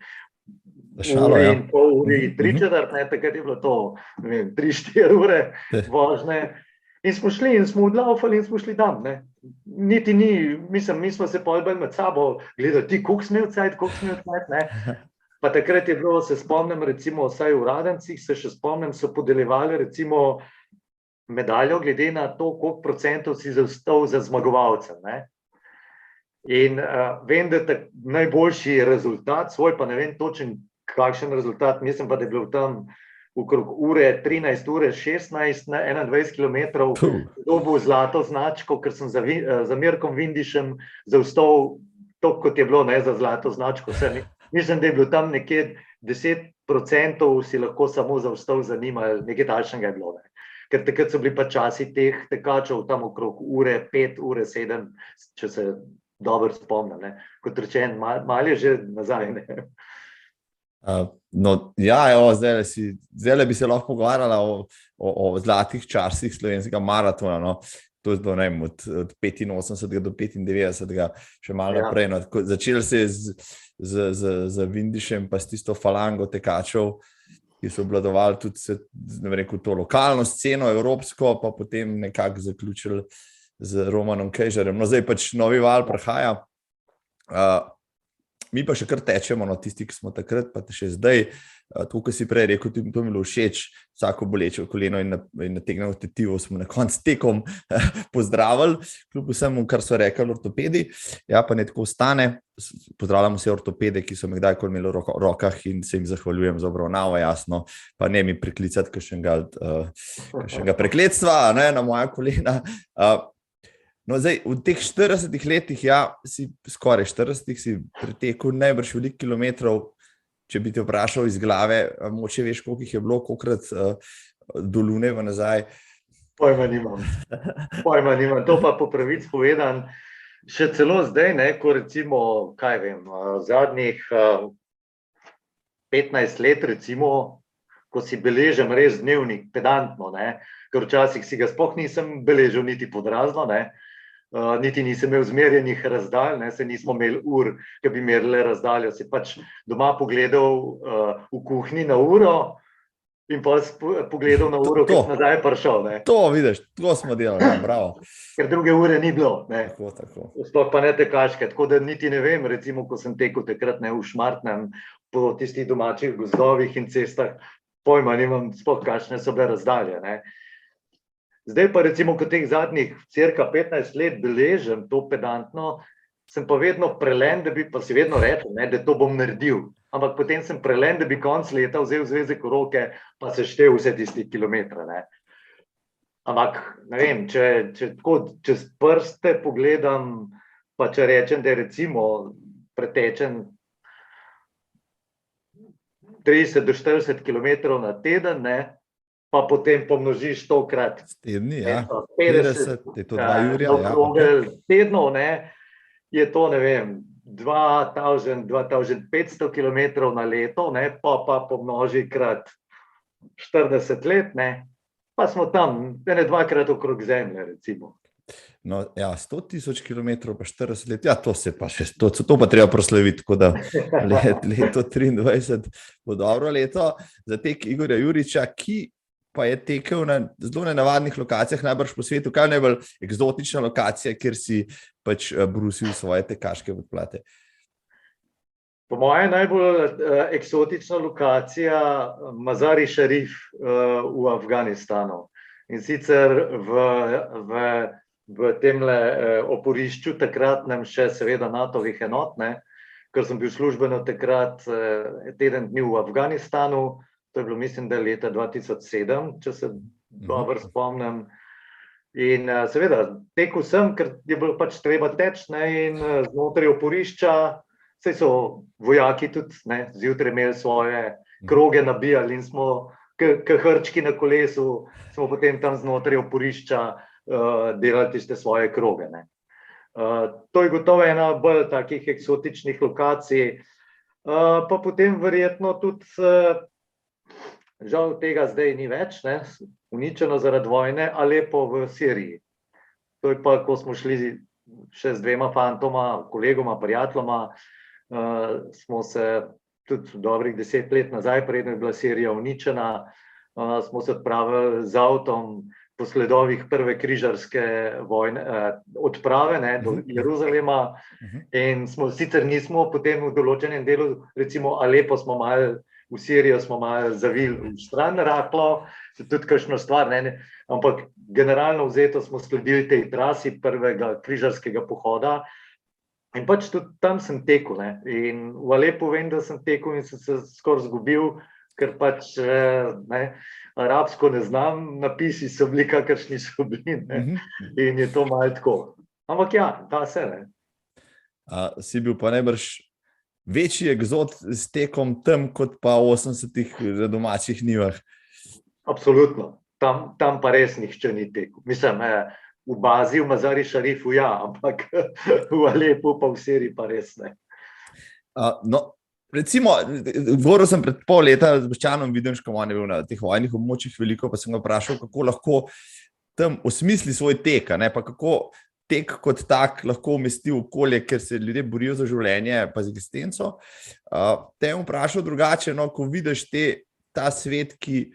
[SPEAKER 1] uri in pol uri, 3/4, ne, takrat je bilo to, ne vem, 3-4 ure vožnje. In smo šli in smo odlaufali in smo šli tam, ne. Niti ni, mislim, mi smo se pol med sabo gledali, ti, koliko smo imeli cajt, ne. Pa takrat je bilo, se spomnim, recimo, vsaj v Radencih, se še spomnim, so podeljevali recimo medaljo glede na to, koliko procentov si zaostal za zmagovalcem, ne. In vem, da najboljši rezultat, svoj pa ne vem točen kakšen rezultat, mislim pa, da je bil tam okrog 13:16 na 21 kilometrov, dobil zlato značko, ker sem za Mirkom Vindišem zaostal toliko, kot je bilo, ne, za zlato značko. Mislim, da je bilo tam nekje 10% si lahko samo zaostal za njim, ali nekaj takšnega je bilo, ne. Ker takrat so bili pa časi teh tekačev tam okrog 5 ure 7, če se dobro spomnim, ne. Kot rečen, malo je že nazaj, ne.
[SPEAKER 2] No, ja, evo, zdaj bi se lahko pogovarjala o zlatih časih slovenskega maratona, no. To je bilo, ne vem, od 85 do 95, še malo naprej, no. Začelo se je z Vindišem, pa s tisto falango tekačev, ki so obvladovali tudi, ne vem, rekel, to lokalno sceno, evropsko, pa potem nekako zaključili z Romanom Kejžarjem. No, zdaj pač novi val prihaja. Mi pa še kar tečemo, no, tisti, ki smo takrat, pa še zdaj, to, kar si prej rekel, to mi je bilo všeč, vsako bolečo koleno in nategnemo tetivo smo na konc tekom pozdravili, kljub vsemu, kar so rekli ortopedi. Ja, pa ne tako ostane. Pozdravljamo vse ortopede, ki so me kdajkoli imeli v rokah in se jim zahvaljujem za obravnavo, jasno, pa ne mi priklicati kakšnega prekletstva, ne, na moja kolena. No, zdaj, v teh 40 letih, ja, si skoraj 40, si pretekel najbrž veliko kilometrov, če bi te vprašal iz glave, moče veš, koliko jih je bilo, kolikrat do Lune v nazaj.
[SPEAKER 1] Pojma nimam. To pa po pravici povedan, še celo zdaj, ne, ko recimo, kaj vem, zadnjih 15 let recimo, ko si beležem res dnevnik pedantno, ne, ker včasih si ga sploh nisem beležil niti podrazno, ne, niti nisem imel zmerjenih razdalj, ne, se nismo imeli ur, ki bi merile razdaljo, si pač doma pogledal v kuhinji na uro in pa pogledal na uro, ko sem nazaj prišel. Ne.
[SPEAKER 2] To vidiš, to smo delali, ja, bravo.
[SPEAKER 1] Ker druge ure ni bilo. Ne.
[SPEAKER 2] Tako.
[SPEAKER 1] Sploh pa ne tekaške, tako da niti ne vem, recimo, ko sem tekel takrat ne v Šmartnem, po tistih domačih gozdovih in cestah, pojma nimam sploh, kakšne so bile razdalje. Ne. Zdaj pa recimo, ko teh zadnjih cirka 15 let beležem to pedantno, sem pa vedno prelen, da bi, pa si vedno rekel, ne, da to bom naredil. Ampak potem sem prelen, da bi konc leta vzel zvezek v roke, pa se štel vse tisti kilometre. Ne. Ampak, ne vem, če tako čez prste pogledam, pa če rečem, da je recimo pretečen 30 do 40 kilometrov na teden, ne, pa potem pomnožiš tokrat.
[SPEAKER 2] Tedni, ja.
[SPEAKER 1] 50,
[SPEAKER 2] je to 2 jurja.
[SPEAKER 1] Okrogel tednov, ne, je to, ne vem, 2500 kilometrov na leto, ne, pa pomnoži krat 40 let, ne, pa smo tam, ne 2-krat okrog Zemlje, recimo.
[SPEAKER 2] No, ja, 100 000 kilometrov pa 40 let, ja, to pa treba proslaviti, tako da leto 23 bo dobro leto za tek Igorja Juriča, ki pa je tekel na zelo nenavadnih lokacijah, najbrž po svetu. Kaj je najbolj eksotična lokacija, kjer si pač brusil svoje tekaške podplate?
[SPEAKER 1] Po moje najbolj eksotična lokacija Mazar-i Šarif v Afganistanu. In sicer v temle oporišču takratnem še seveda NATO-vih enot, ne, ker sem bil službeno takrat teden dni v Afganistanu. To je bilo, mislim, da leta 2007, če se dobro spomnim. In seveda, tekel sem, ker je bilo pač treba teči, ne, in znotraj oporišča, saj so vojaki tudi, ne, zjutraj imeli svoje kroge nabijali in smo, k hrčki na kolesu, smo potem tam znotraj oporišča delali tiste svoje kroge. Ne. To je gotovo ena bolj takih eksotičnih lokacij, pa potem verjetno tudi žal tega zdaj ni več, ne, uničeno zaradi vojne, Alepo v Siriji. To je pa, ko smo šli še z 2 fantoma, kolegoma, prijateljoma, smo se tudi dobrih 10 let nazaj, preden je bila Sirija uničena, smo se odpravili z avtom po sledovih prve križarske vojne, odprave, ne, do Jeruzalema, in sicer nismo potem v določenem delu, recimo Alepo smo malo, v Sirijo smo malo zavili v stran rahlo, tudi kakšno stvar, ne, ampak generalno vzeto smo sledili tej trasi prvega križarskega pohoda in pač tudi tam sem tekel. Ne, in v Alepu vem, da sem tekel in sem se skoraj zgubil, ker pač ne, arabsko ne znam, napisi so bili, kakršni so bili, ne, in je to malo tako. Ampak ja, da se, ne.
[SPEAKER 2] Si bil pa najbrž večji egzot s tekom tam, kot pa v 80-ih domačih njivah.
[SPEAKER 1] Absolutno. Tam pa res nihče ni tekel. Mislim, v bazi, v Mazar-i Šarifu, ja, ampak v Alepu pa v Siriji pa res ne.
[SPEAKER 2] No, recimo, govoril sem pred pol leta z Boštjanom Videnškom, on je bil na teh vojnih območjih veliko, pa sem ga vprašal, kako lahko tam osmisli svoj tek, ne, pa kako tek kot tak lahko umesti v okolje, ker se ljudje borijo za življenje pa z eksistenco. Te bom vprašal drugače, no, ko vidiš ta svet, ki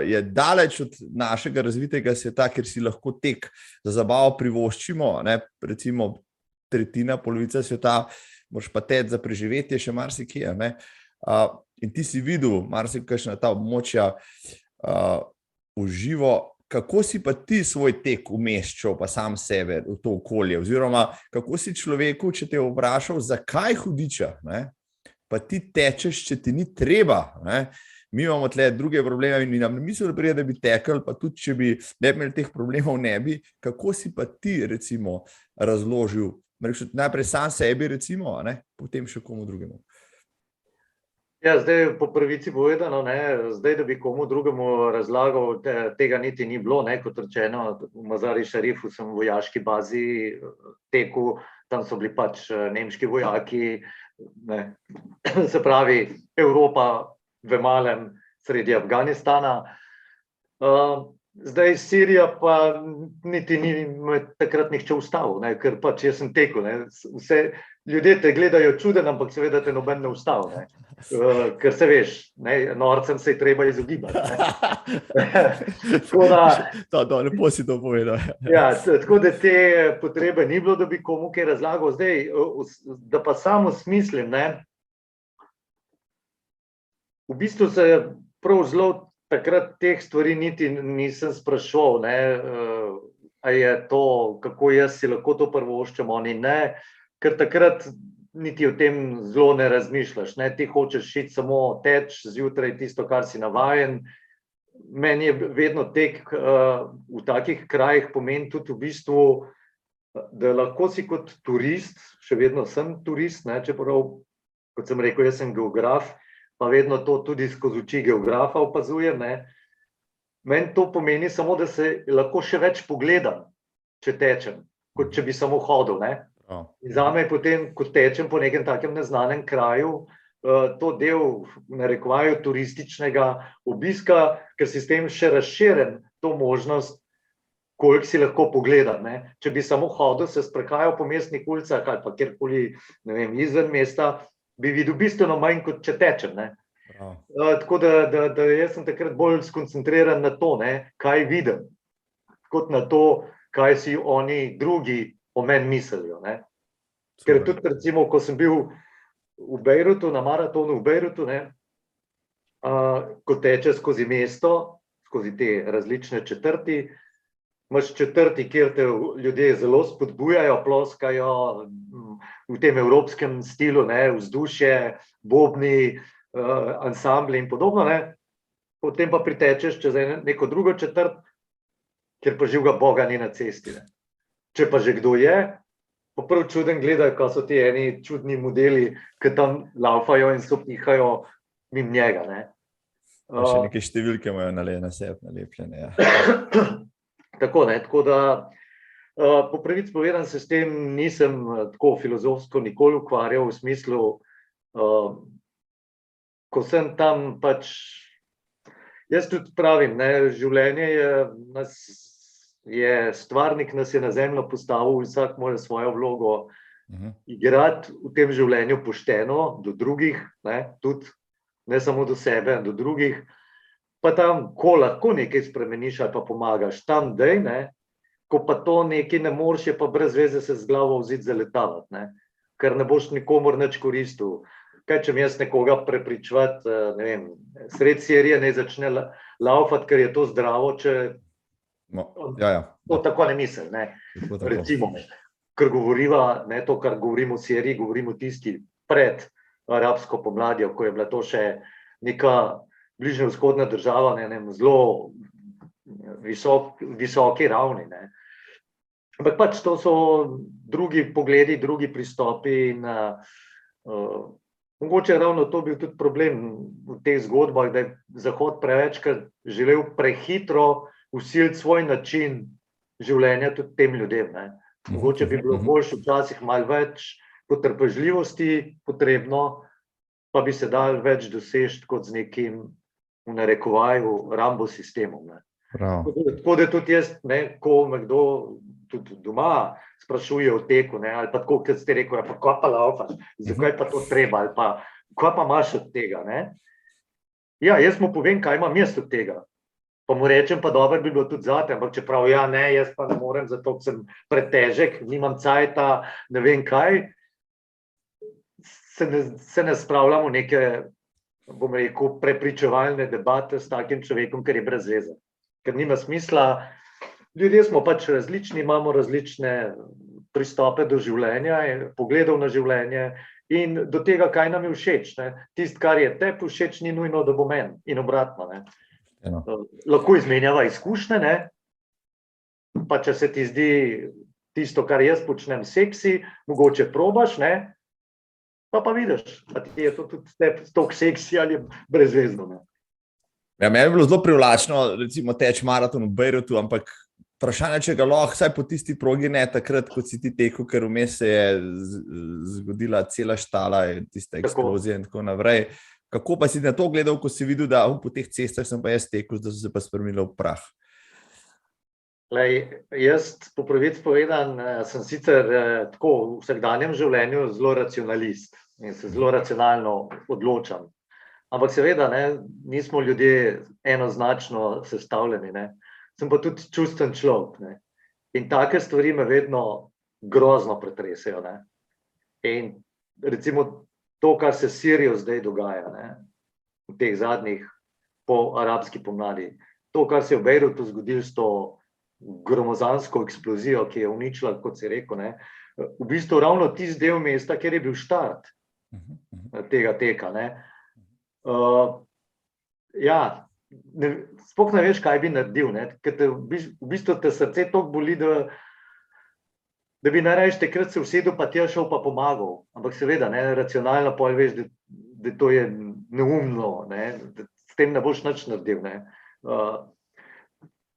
[SPEAKER 2] je daleč od našega razvitega sveta, ker si lahko tek za zabavo privoščimo, ne, recimo tretjina, polovica sveta moraš pa teči za preživetje še marsikje. In ti si videl marsikajšna ta območja v živo. Kako si pa ti svoj tek umeščal, pa sam sebe v to okolje? Oziroma, kako si človeku, če te je vprašal, zakaj hudiča, pa ti tečeš, če ti ni treba. Mi imamo tle druge probleme in nam ne mislili prije, da bi tekel, pa tudi, če bi ne imeli teh problemov, ne bi. Kako si pa ti, recimo, razložil, najprej sam sebi, recimo, potem še komu drugemu?
[SPEAKER 1] Ja, zdaj po pravici povedano, zdaj, da bi komu drugemu razlagal, tega niti ni bilo, kot rečeno, v Mazari Šarifu sem v vojaški bazi tekel, tam so bili pač nemški vojaki, se pravi Evropa v malem sredi Afganistana. Zdaj Sirija pa niti ni takrat nihče ustavil, ker pač jaz sem tekel. Vse ljudje te gledajo čuden, ampak seveda te noben ne ustavil. Ker se veš, norcem se je treba izogibati.
[SPEAKER 2] Lepo si to povedal.
[SPEAKER 1] Ja, tako da te potrebe ni bilo, da bi komu kaj razlagal. Zdaj, da pa samo smislim, v bistvu se prav zelo takrat teh stvari niti nisem spraševal, a je to, kako jaz si lahko to prvoščem, oni ne, ker takrat niti o tem zelo ne razmišljaš. Ti hočeš iti samo teč zjutraj tisto, kar si navajen. Meni je vedno tek v takih krajih pomeni tudi v bistvu, da lahko si kot turist, še vedno sem turist, čeprav, kot sem rekel, jaz sem geograf, pa vedno to tudi skozi oči geografa opazujem. Meni to pomeni samo, da se lahko še več pogledam, če tečem, kot če bi samo hodil. In zame je potem, ko tečem po nekem takem neznanem kraju, to del, narekovajo, turističnega obiska, ker si s tem še razširjen to možnost, koliko si lahko pogledam. Če bi samo hodil, se sprehajal po mestnih ulicah ali pa kjerkoli, izven mesta, bi videl bistveno manj, kot če tečem. Tako da jaz sem takrat bolj skoncentriran na to, kaj vidim, kot na to, kaj si oni drugi o meni mislijo. Ker tudi, recimo, ko sem bil v Bejrutu, na maratonu v Bejrutu, ko teče skozi mesto, skozi te različne četrti, imaš četrti, kjer te ljudje zelo spodbujajo, ploskajo v tem evropskem stilu, vzdušje, bobni, ansambli in podobno. Potem pa pritečeš čez neko drugo četrt, kjer pa živega Boga ni na cesti. Če pa že kdo je, pa prav čuden gledajo, ko so ti eni čudni modeli, ki tam laufajo in sopihajo mimo njega.
[SPEAKER 2] Še neke številke imajo na sebi nalepljene.
[SPEAKER 1] Tako da po pravici povedano se s tem nisem tako filozofsko nikoli ukvarjal, v smislu, ko sem tam pač, jaz tudi pravim, življenje je stvarnik, nas je na zemljo postavil, vsak mora svojo vlogo igrati v tem življenju pošteno do drugih, tudi ne samo do sebe, do drugih. Pa tam, ko lahko nekaj spremeniš ali pa pomagaš, tam dej, ko pa to nekaj ne moreš, je pa brez veze se z glavo v zid zaletavati, ker ne boš nikomor nič koristil. Kaj če mi jaz nekoga prepričevati, sred Sirije ne začne laufati, ker je to zdravo, če to tako ne misli. Recimo, ker govoriva, to, kar govorimo o Siriji, govorimo tisti pred arabsko pomladjo, ko je bila to še neka bližnjevzhodna država, zelo visoki ravni. Ampak pač to so drugi pogledi, drugi pristopi in mogoče ravno to bil tudi problem v teh zgodbah, da je Zahod prevečkrat želel prehitro vsiliti svoj način življenja tudi tem ljudem. Mogoče bi bilo boljše včasih malo več potrpežljivosti potrebno, pa bi se dal več dosežiti kot z nekim, v narekovaju, Rambo sistemom. Tako da tudi jaz, ko me kdo tudi doma sprašuje o teku, ali pa tako, kot ste rekel, pa kaj pa laufaš, zakaj pa to treba, ali pa kaj pa imaš od tega. Ja, jaz mu povem, kaj imam jaz od tega. Pa mu rečem, pa dobro bi bilo tudi zate, ampak čeprav jaz pa ne morem, zato sem pretežek, nimam cajta, ne vem kaj. se ne spravljamo neke, bom rekel, prepričevalne debate s takim človekom, ker je brez veze. Ker nima smisla. Ljudje smo pač različni, imamo različne pristope do življenja, pogledov na življenje in do tega, kaj nam je všeč. Tisto, kar je tebi všeč, ni nujno, da bo meni in obratno. Lahko izmenjava izkušnje, ne? Pa če se ti zdi tisto, kar jaz počnem, seksi, mogoče probaš, ne? Pa vidiš, a ti je to tudi toliko seksi ali brezvezno. Ne?
[SPEAKER 2] Ja, meni je bilo zelo privlačno, recimo teč maraton v Bejrutu, ampak vprašanje, če ga lahko, saj po tisti progi ne takrat, kot si ti tekel, ker vmes se je zgodila cela štala, tista eksplozija in tako naprej. Kako pa si na to gledal, ko si videl, da po teh cestah sem pa jaz tekel, da so se pa spremenili v prah?
[SPEAKER 1] Jaz, po pravici povedan, sem sicer tako v vsakdanjem življenju zelo racionalist in se zelo racionalno odločam. Ampak seveda, nismo ljudje enoznačno sestavljeni. Sem pa tudi čustven človek. In take stvari me vedno grozno pretresejo. In recimo to, kar se s Sirijo zdaj dogaja, v teh zadnjih po arabski pomladi, to, kar se je v Bejrutu zgodilo s to gromozansko eksplozijo, ki je uničila, kot si rekel, v bistvu ravno tisti del mesta, kjer je bil štart tega teka. Sploh ne veš, kaj bi naredil, ker v bistvu te srce toliko boli, da bi najraje takrat se usedel, pa ti je šel pa pomagal. Ampak seveda, racionalno pol veš, da to je neumno, da s tem ne boš nič naredil.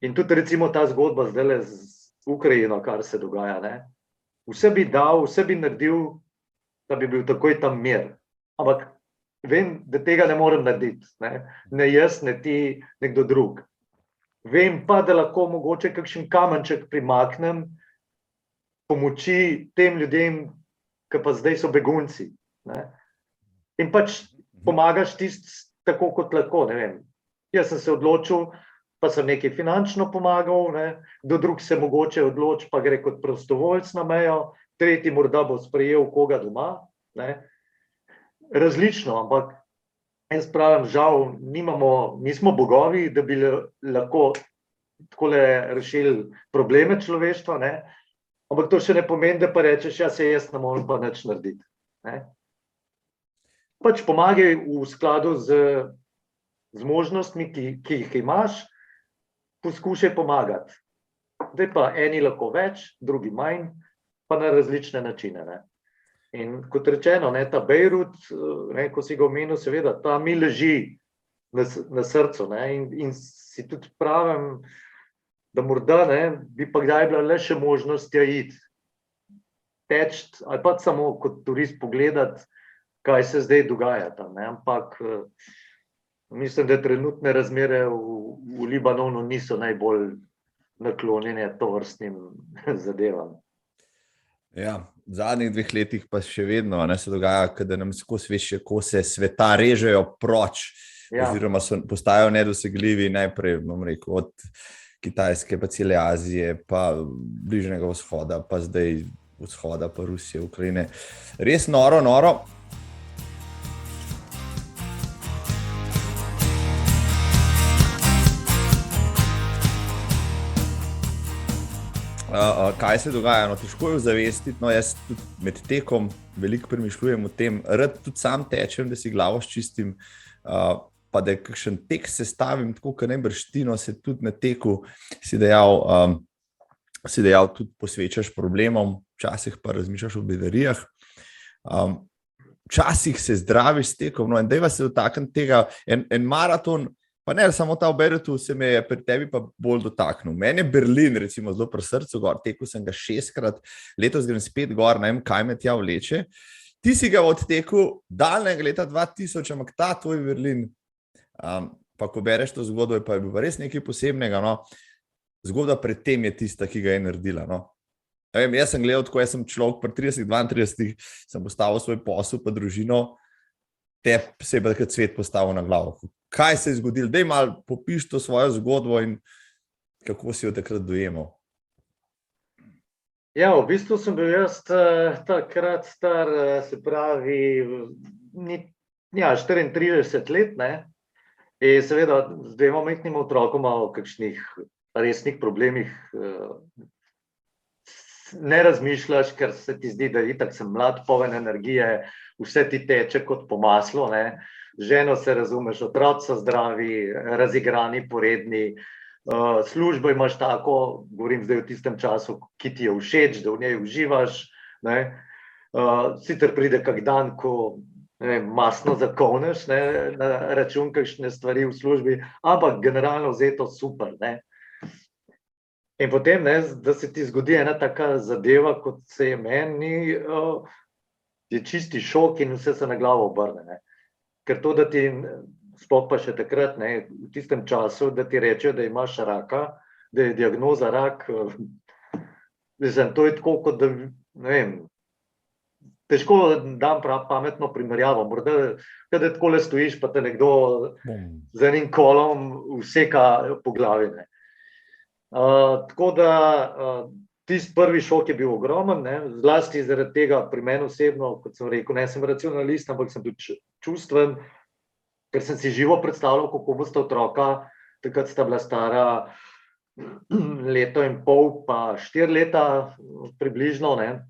[SPEAKER 1] In tudi recimo ta zgodba zdaj z Ukrajino, kar se dogaja. Vse bi dal, vse bi naredil, da bi bil takoj tam mir. Ampak vem, da tega ne morem narediti. Ne jaz, ne ti, nekdo drug. Vem pa, da lahko mogoče kakšen kamenček primaknem pomoči tem ljudem, ki pa zdaj so begunci. In pač pomagaš tisti tako, kot lahko. Jaz sem se odločil, pa sem nekaj finančno pomagal, kdo drug se mogoče odloči, pa gre kot prostovoljc na mejo, tretji morda bo sprejel koga doma. Različno, ampak jaz pravim, žal, nismo bogovi, da bi lahko takole rešili probleme človeštva, ampak to še ne pomeni, da pa rečeš, ja, se jaz ne morem pa nič narediti. Pač pomagaj v skladu z možnostmi, ki jih imaš, poskušaj pomagati. Zdaj pa eni lahko več, drugi manj, pa na različne načine. In kot rečeno, ta Bejrut, ko si ga omenil, seveda, ta mi leži na srcu. In si tudi pravim, da morda bi pa kdaj bila le še možnost tja iti, teči ali pa samo kot turist pogledati, kaj se zdaj dogaja tam. Ampak mislim, da trenutne razmere v Libanonu niso najbolj naklonjene tovrstnim zadevam.
[SPEAKER 2] Ja, v zadnjih 2 letih pa še vedno se dogaja, da nam skozi večje kose sveta režejo proč, oziroma postajajo nedosegljivi najprej, bom rekel, od Kitajske, pa cele Azije, pa Bližnjega vzhoda, pa zdaj vzhoda, pa Rusije, Ukrajine. Res noro. Kaj se dogaja? Težko je zavestiti. Jaz tudi med tekom veliko premišljujem o tem. Rad tudi sam tečem, da si glavo sčistim, pa da kakšen tek sestavim, tako kot najbrž ti, se tudi na teku si dejal, tudi posvečaš problemom, včasih pa razmišljaš o bedarijah. Včasih se zdraviš s tekom, in dajva se dotakniti tega. En maraton, pa ne samo ta v Bejrutu, se me je pri tebi pa bolj dotaknil. Meni je Berlin, recimo, zelo pri srcu gor, tekel sem ga 6-krat, letos grem spet gor, ne vem, kaj me tja vleče. Ti si ga odtekel daljnega leta 2000, ampak ta tvoj Berlin, pa ko bereš to zgodbo, pa je bil res nekaj posebnega. Zgodba pred tem je tista, ki ga je naredila. Jaz sem gledal, tako jaz sem človek pri 30-32, sem postavil svoj posel pa družino, te se je pa takrat svet postavil na glavo. Kaj se je zgodilo? Daj malo popiš to svojo zgodbo in kako si jo takrat dojemal.
[SPEAKER 1] Ja, v bistvu sem bil jaz takrat star, se pravi, 34 let, ne? In seveda z dvema majhnima otrokoma o kakšnih resnih problemih ne razmišljaš, ker se ti zdi, da itak sem mlad, poln energije, vse ti teče kot po maslu, ne? Ženo se razumeš, otroci so zdravi, razigrani, poredni, službo imaš tako, govorim zdaj v tistem času, ki ti je všeč, da v njej uživaš, ne? Sicer pride kak dan, ko masno zakoneš, ne, na račun kakšne stvari v službi, ampak generalno vzeto super, ne. In potem, ne, da se ti zgodi ena taka zadeva, kot se je meni, je čisti šok in vse se na glavo obrne, ne. Ker to, da ti, sploh pa še takrat, ne, v tistem času, da ti rečejo, da imaš raka, da je diagnoza rak, mislim, to je tako, kot da, ne vem, težko dam pametno primerjavo, morda, kada takole stojiš, pa te nekdo z enim kolom vseka po glavi, ne. Tako da tisti prvi šok je bil ogromen, ne, zlasti zaradi tega pri meni osebno, kot sem rekel, ne sem racionalist, ampak sem tudi čustven, ker sem si živo predstavljal, kako bosta otroka, takrat sta bila stara 1,5 leta pa 4 leta približno, ne.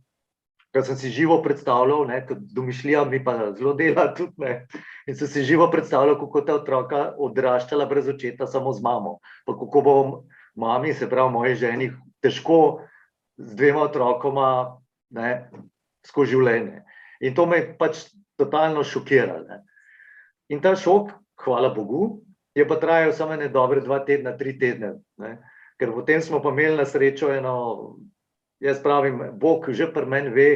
[SPEAKER 1] Ker sem si živo predstavljal, ne, ker domišljija mi pa zelo dela tudi, ne, in sem si živo predstavljal, kako ta otroka odraščala brez očeta, samo z mamo, pa kako bo mami, se pravi moji ženi, težko z 2 otrokoma, ne, skozi življenje. In to me je pač totalno šokiralo, ne. In ta šok, hvala Bogu, je pa trajal samo ene dobre 2 tedna, 3 tedne, ne, ker potem smo pa imeli na srečo eno, jaz pravim, Bog že pri meni ve,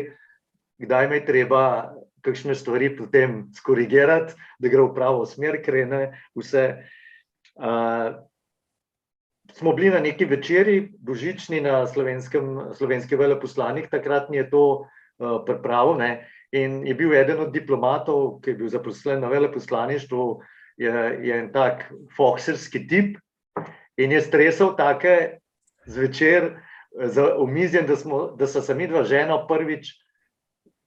[SPEAKER 1] kdaj me je treba kakšne stvari potem skorigirati, da gre v pravo smer, krene vse. Smo bili na neki večeri, božični na slovenski veleposlanik, takratni je to pripravil, ne, in je bil eden od diplomatov, ki je bil zaposlen na veleposlaništvu, je en tak fohserski tip in je stresal take zvečer za omizjem, da so se midva žena prvič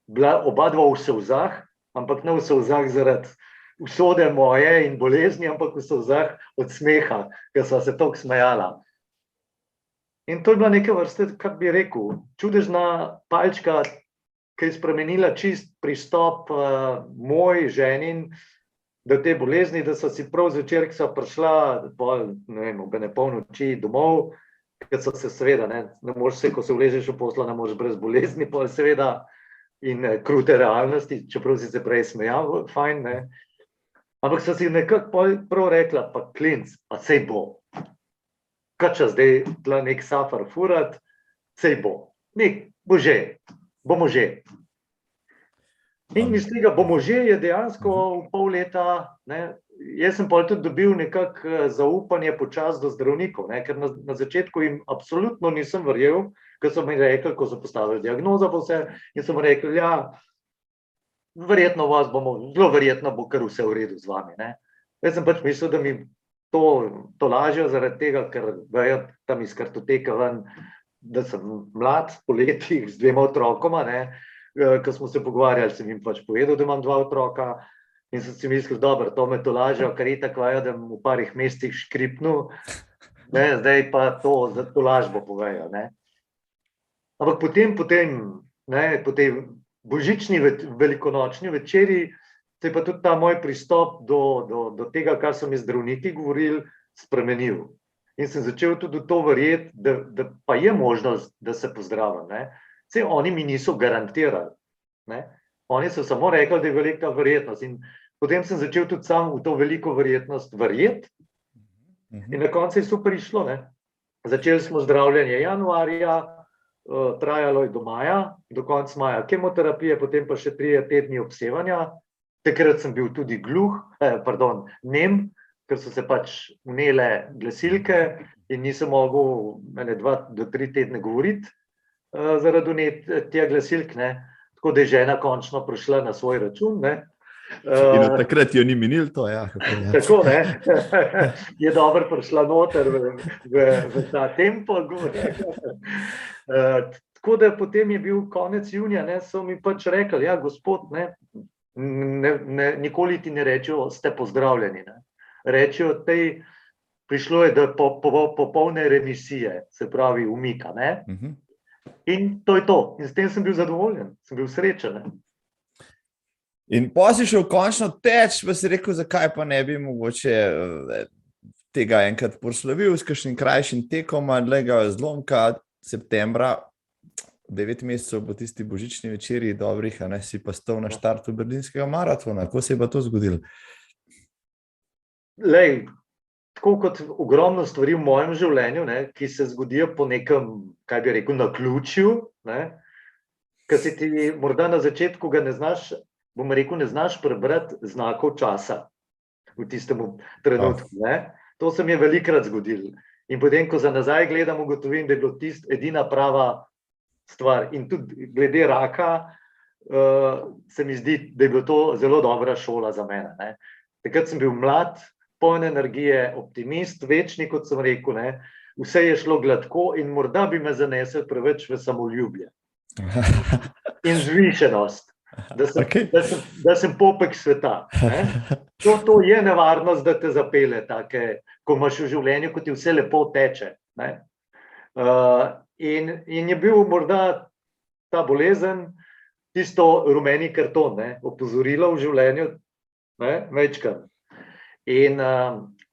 [SPEAKER 1] bila oba dva v solzah, ampak ne v solzah zaradi usode moje in bolezni, ampak v solzah od smeha, ker sva se toliko smejala. In to je bila neke vrste, kak bi rekel, čudežna palčka, ki je spremenila čist pristop moj ženin do te bolezni, da so si prav zvečer, ki so prišla, ne vem, ob ene polnoči domov, ker so se seveda, ne moreš se, ko se vležeš v posla, ne moreš brez bolezni, pa seveda in krute realnosti, čeprav si se prej smejal, fajn, ne. Ampak so si nekako prav rekla, pa klinc, pa sej bo. Kaj če zdaj tla nek safar furat, sej bo. Bo že, bomo že. In iz tega bomo že je dejansko v pol leta, ne, jaz sem pa tudi dobil nekako zaupanje počas do zdravnikov, ne, ker na začetku jim absolutno nisem verjel, ker so mi rekli, ko so postavili diagnozo pa vse, in so mi rekli, ja, verjetno vas bomo, zelo verjetno bo kar vse v redu z vami, ne. Jaz sem pač mislil, da mi to lažejo zaradi tega, ker vejo tam iz kartoteke ven, da sem mlad, po letih, z 2 otrokoma, ne, ko smo se pogovarjali, sem jim pač povedal, da imam 2 otroka in sem si mislil, dobro, to me to lažejo, ker itak vejo, da v parih mesecih škripnu, ne, zdaj pa to, za to lažbo povejo, ne. Ampak potem, ne, po tej božični velikonočni večeri se je pa tudi ta moj pristop do tega, kar so mi zdravniki govorili, spremenil. In sem začel tudi v to verjeti, da pa je možnost, da se pozdravim, ne. Saj oni mi niso garantirali, ne. Oni so samo rekli, da je velika verjetnost in potem sem začel tudi sam v to veliko verjetnost verjeti in na koncu je super išlo, ne. Začeli smo zdravljenje januarja, trajalo je do maja, do konca maja kemoterapije, potem pa še 3 tedni obsevanja. Takrat sem bil tudi nem, ker so se pač vnele glasilke in nisem mogel 2 do 3 tedne govoriti zaradi teh glasilk, ne. Tako da je žena končno prišla na svoj račun, ne.
[SPEAKER 2] In od takrat jo ni minil to, ja.
[SPEAKER 1] Tako, ne. Je dobro prišla noter v ta tempo. tako da potem je bil konec junija, ne, so mi pač rekli, ja, gospod, nikoli ti ne rečejo, ste pozdravljeni. Ne. Rečejo, prišlo je do popolne remisije, se pravi umika. Ne. In to je to. In s tem sem bil zadovoljen, sem bil srečen. Ne.
[SPEAKER 2] In pa si šel končno teč, pa si rekel, zakaj pa ne bi mogoče tega enkrat proslavil s kakšnim krajšim tekom, lega zlomka septembra, 9 mesecev po tisti božični večerji dobrih, a ne, si pa stal na štartu berlinskega maratona. Kako se je pa to zgodilo?
[SPEAKER 1] Lej, tako kot ogromno stvari v mojem življenju, ne, ki se zgodijo po nekem, kaj bi rekel, naključju, ne, ki si ti morda na začetku ga ne znaš, bom rekel, ne znaš prebrati znakov časa v tistem trenutku. Ne. To se mi je velikrat zgodilo. In potem, ko za nazaj gledam, ugotovim, da je bilo tisto edina prava stvar. In tudi glede raka, se mi zdi, da je bilo to zelo dobra šola za mene. Ne. Takrat sem bil mlad, poln energije, optimist, večni, kot sem rekel, ne. Vse je šlo gladko in morda bi me zanesel preveč v samoljubje. In zvišenost. Da sem popek sveta. Ne. To je nevarnost, da te zapele take, ko imaš v življenju, ko ti vse lepo teče. Ne. In je bil morda ta bolezen tisto rumeni karton, ne, opozorilo v življenju, ne, večkrat. In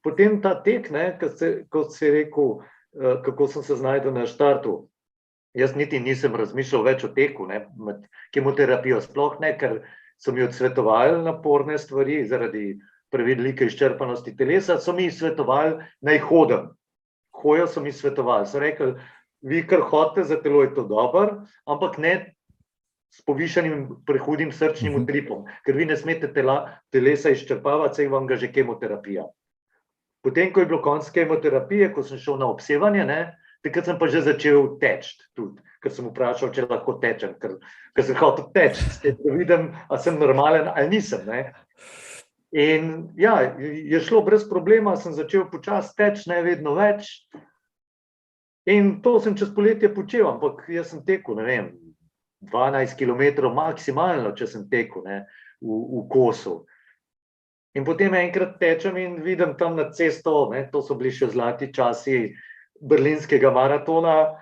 [SPEAKER 1] potem ta tek, ne, kot si rekel, kako sem se znašel na štartu. Jaz niti nisem razmišljal več o teku, ne, med kemoterapijo sploh ne, ker so mi odsvetovali naporne stvari zaradi prevelike izčrpanosti telesa, so mi svetovali, naj hodim. Hojo so mi svetovali. So rekli, vi kar hodite, za telo je to dobro, ampak ne s povišanim prehudim srčnim utripom, ker vi ne smete telesa izčrpavati, saj vam ga že kemoterapija. Potem, ko je bilo konec kemoterapije, ko sem šel na obsevanje, ne, takrat sem pa že začel teči tudi, ker sem vprašal, če lahko tečem, ker sem hotel teči, da vidim, ali sem normalen ali nisem. Ne. In ja, je šlo brez problema, sem začel počasi teči, ne vedno več. In to sem čez poletje počel, ampak jaz sem tekel, ne vem, 12 kilometrov maksimalno, če sem tekel, ne, v kosu. In potem enkrat tečem in vidim tam na cesto, ne, to so bili še zlati časi berlinskega maratona,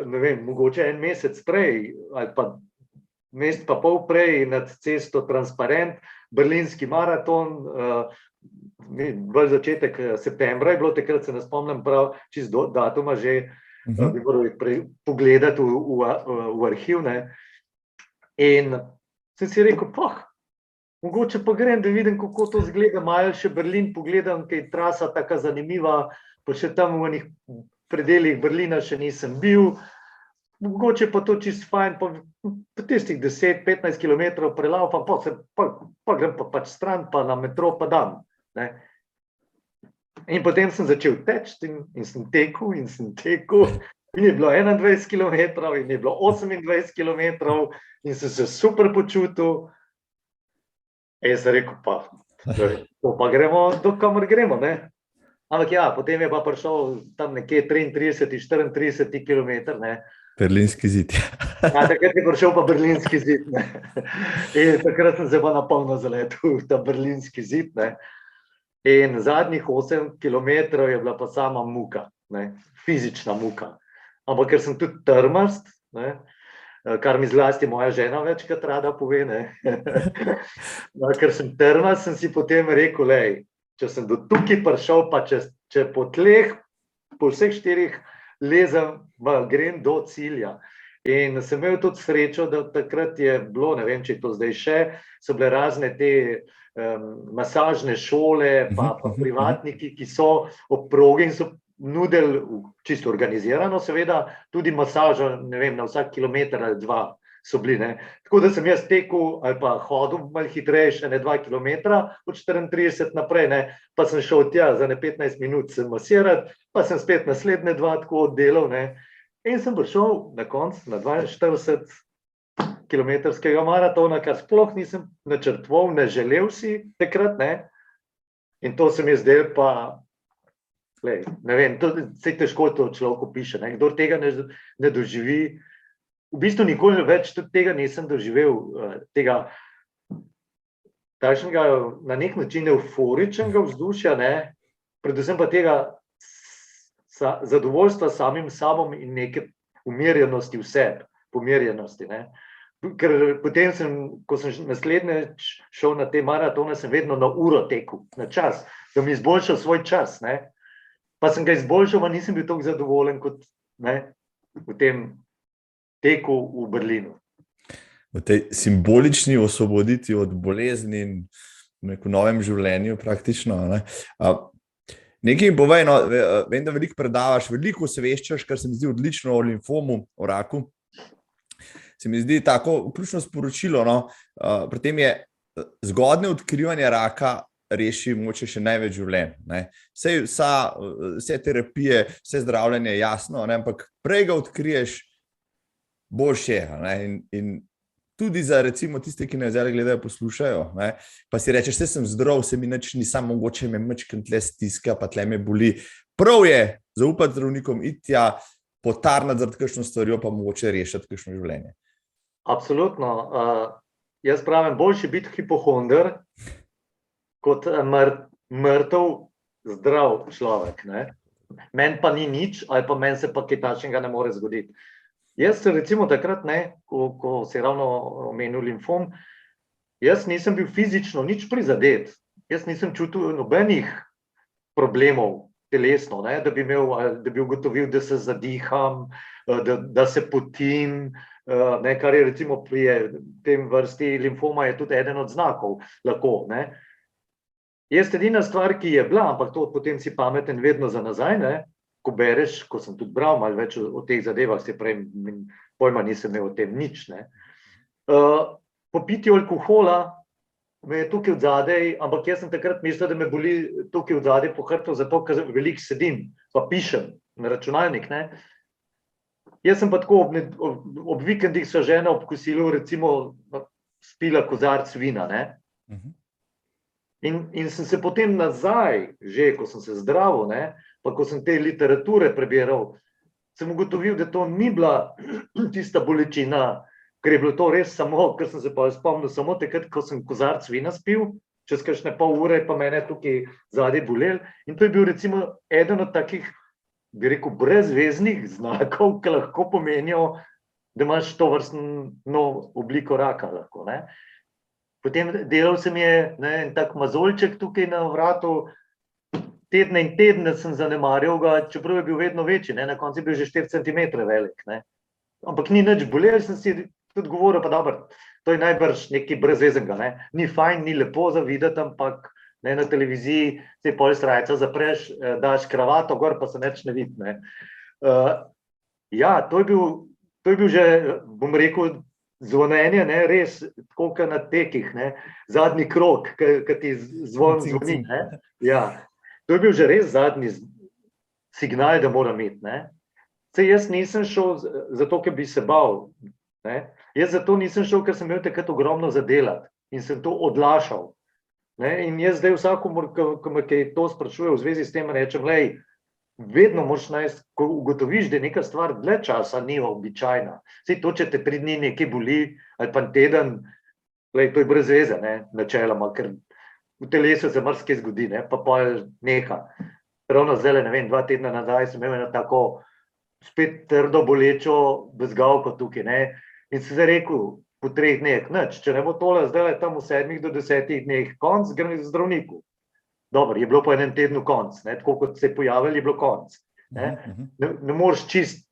[SPEAKER 1] ne vem, mogoče en mesec prej, ali pa mesec pa pol prej nad cesto transparent, berlinski maraton, v začetek septembra je bilo, takrat se ne spomnim prav, čisto datuma že, bi moral pogledati v arhiv, ne. In sem si rekel, mogoče pa grem, da vidim, kako to zgleda, malo še Berlin pogledam, kaj je trasa taka zanimiva, pa še tam v enih predelih Berlina še nisem bil, mogoče pa to čisto fajn, pa tistih 10-15 kilometrov prelaufam, pa grem pa pač stran, pa na metro pa dam. Ne. In potem sem začel teči in sem tekel in je bilo 21 kilometrov in je bilo 28 kilometrov in sem se super počutil. In sem rekel, pa gremo, do kamor gremo, ne. Ampak ja, potem je pa prišel tam nekje 33-34 kilometr, ne.
[SPEAKER 2] Berlinski zid.
[SPEAKER 1] Ja, takrat je prišel pa berlinski zid, ne. In takrat sem se pa napolno zaletel v ta berlinski zid, ne. In zadnjih 8 kilometrov je bila pa sama muka, ne, fizična muka. Ampak ker sem tudi trmast, ne, kar mi zlasti moja žena večkrat rada pove, ne. Ker sem trmast, sem si potem rekel, lej, če sem do tukaj prišel, pa če po tleh, po vseh 4 lezem, grem do cilja. In sem imel tudi srečo, da takrat je bilo, ne vem, če je to zdaj še, so bile razne te masažne šole, pa privatniki, ki so ob progi in so nudili, čisto organizirano seveda, tudi masažo, ne vem, na vsak kilometer ali 2 so bili, ne. Tako da sem jaz tekel ali pa hodil malo hitreje, še ne 2 kilometra, od 34 naprej, ne, pa sem šel tja, za 15 minut sem masirati, pa sem spet naslednje 2 tako oddelal, ne. In sem prišel na konc, na 42 kilometrskega maratona, kar sploh nisem načrtoval, ne želel si takrat, ne. In to se mi je zdelo pa, ne vem, saj težko to človek opiše, ne. Kdor tega ne doživi, v bistvu nikoli več tudi tega nisem doživel, tega takšnega na nek način euforičnega vzdušja, ne, predvsem pa tega zadovoljstva samim sabom in neke umirjenosti v sebi, pomirjenosti, ne. Ker potem ko sem naslednjič šel na te maratone, sem vedno na uro tekel, na čas, da mi izboljšal svoj čas, ne. Pa sem ga izboljšal, pa nisem bil tako zadovoljen kot, ne, v tem teku v Berlinu.
[SPEAKER 2] V tej simbolični osvoboditvi od bolezni in v novem življenju praktično, ne. Nekaj mi povej, no, vem, da veliko predavaš, veliko osveščaš, kar se mi zdi odlično o limfomu, o raku. Se mi zdi tako ključno sporočilo, no, pri tem je zgodnje odkrivanje raka reši mogoče še največ življenj, ne. Vse terapije, vse zdravljenje je jasno, ne, ampak prej ga odkriješ, boljše je, ne, in tudi za recimo tiste, ki nas zdaj gledajo, poslušajo, ne, pa si rečeš, sem zdrav, se mi nič ni, samo mogoče me mačkeno tle stiska, pa tle me boli. Prav je zaupati zdravnikom, iti tja, potarnati zaradi kakšno stvarjo, pa mogoče rešiti kakšno življenje.
[SPEAKER 1] Absolutno. Jaz pravim, boljše biti hipohonder, kot mrtev, zdrav človek, ne. Meni pa ni nič, ali pa meni se pa kaj takšnega ne more zgoditi. Jaz recimo takrat, ne, ko si ravno omenil limfom, jaz nisem bil fizično nič prizadet. Jaz nisem čutil nobenih problemov telesno, ne, da bi ugotovil, da se zadiham, da se potim, ne, kar je recimo pri tem vrsti limfoma je tudi eden od znakov lahko, ne. Jaz edina stvar, ki je bila, ampak to potem si pameten vedno za nazaj, ne, ko bereš, ko sem tudi bral malo več o teh zadevah, se prej pojma nisem imel o tem nič, ne. Po pitju alkohola me je tukaj odzadej, ampak jaz sem takrat mislil, da me boli tukaj odzadej po hrbtu, zato ker veliko sedim, pa pišem na računalnik, ne. Jaz sem pa tako ob vikendih sva žena ob kosilu recimo spila kozarec vina, ne. In sem se potem nazaj, že ko sem se zdravil, ne, pa ko sem te literature prebiral, sem ugotovil, da to ni bila tista bolečina, ker je bilo to res samo, ker sem se pa spomnil samo takrat, ko sem kozarec vina spil, čez kakšne pol ure pa mene tukaj zadaj bolel. In to je bil recimo eden od takih, bi rekel, brezveznih znakov, ki lahko pomenijo, da imaš tovrstno obliko raka lahko, ne. Potem delal se mi je, ne, en tak mazolček tukaj na vratu, tedne in tedne sem zanemarjal ga, čeprav je bil vedno večji, ne, na koncu je bil že 4 centimetre velik, ne. Ampak ni nič bolel, sem si tudi govoril, pa dobro, to je najbrž nekaj brezvezenega, ne. Ni fajn, ni lepo za videti, ampak ne, na televiziji se pol srajca zapreš, daš kravato gor, pa se nič ne vidi, ne. Ja, to je bil že, bom rekel, zvonjenje, ne, res, tako kot na tekih, ne, zadnji krog, ki ti zvoni, ne. Ja, to je bil že res zadnji signal, da moram iti, ne. Saj jaz nisem šel zato, ker bi se bal, ne. Jaz zato nisem šel, ker sem imel takrat ogromno za delati in sem to odlašal, ne. In jaz zdaj vsakomur, ko me kaj to sprašuje v zvezi s tem, rečem, glej, vedno moraš najti, ko ugotoviš, da je neka stvar dlje časa ni običajna. Saj to, če te 3 dni nekaj boli, ali pa teden, glej, to je brez veze, ne, načeloma, ker v telesu se marsikaj zgodi, ne, pa pol neha. Ravno zdaj, ne vem, 2 tedna nazaj sem imel eno tako spet trdo bolečo bezgavko tukaj, ne, in sem zdaj rekel, po 3 dneh, nič, če ne bo tole zdaj tam v 7 do 10 dneh konc, grem k zdravniku. Dobro, je bilo po enem tednu konc, ne, tako kot se je pojavil, je bilo konc. Ne moreš čist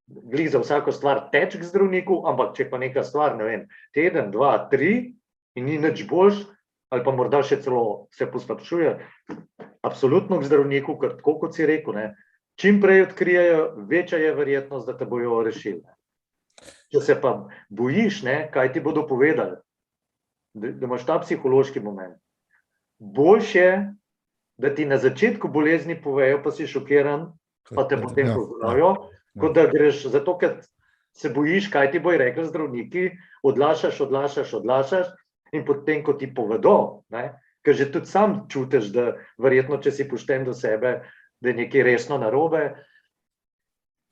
[SPEAKER 1] glih za vsako stvar teči k zdravniku, ampak če pa neka stvar, ne vem, teden, 2, 3 in ni nič boljš, ali pa morda še celo se poslabšuje, absolutno k zdravniku, ker tako kot si rekel, ne, čim prej odkrijejo, večja je verjetnost, da te bojo rešili. Če se pa bojiš, ne, kaj ti bodo povedali, da imaš ta psihološki moment, boljše je, da ti na začetku bolezni povejo, pa si šokiran, pa te potem pozdravijo, kot da greš, zato ker se bojiš, kaj ti bojo rekli zdravniki, odlašaš in potem, ko ti povedo, ne, ker že tudi sam čutiš, da verjetno, če si pošten do sebe, da je nekaj resno narobe,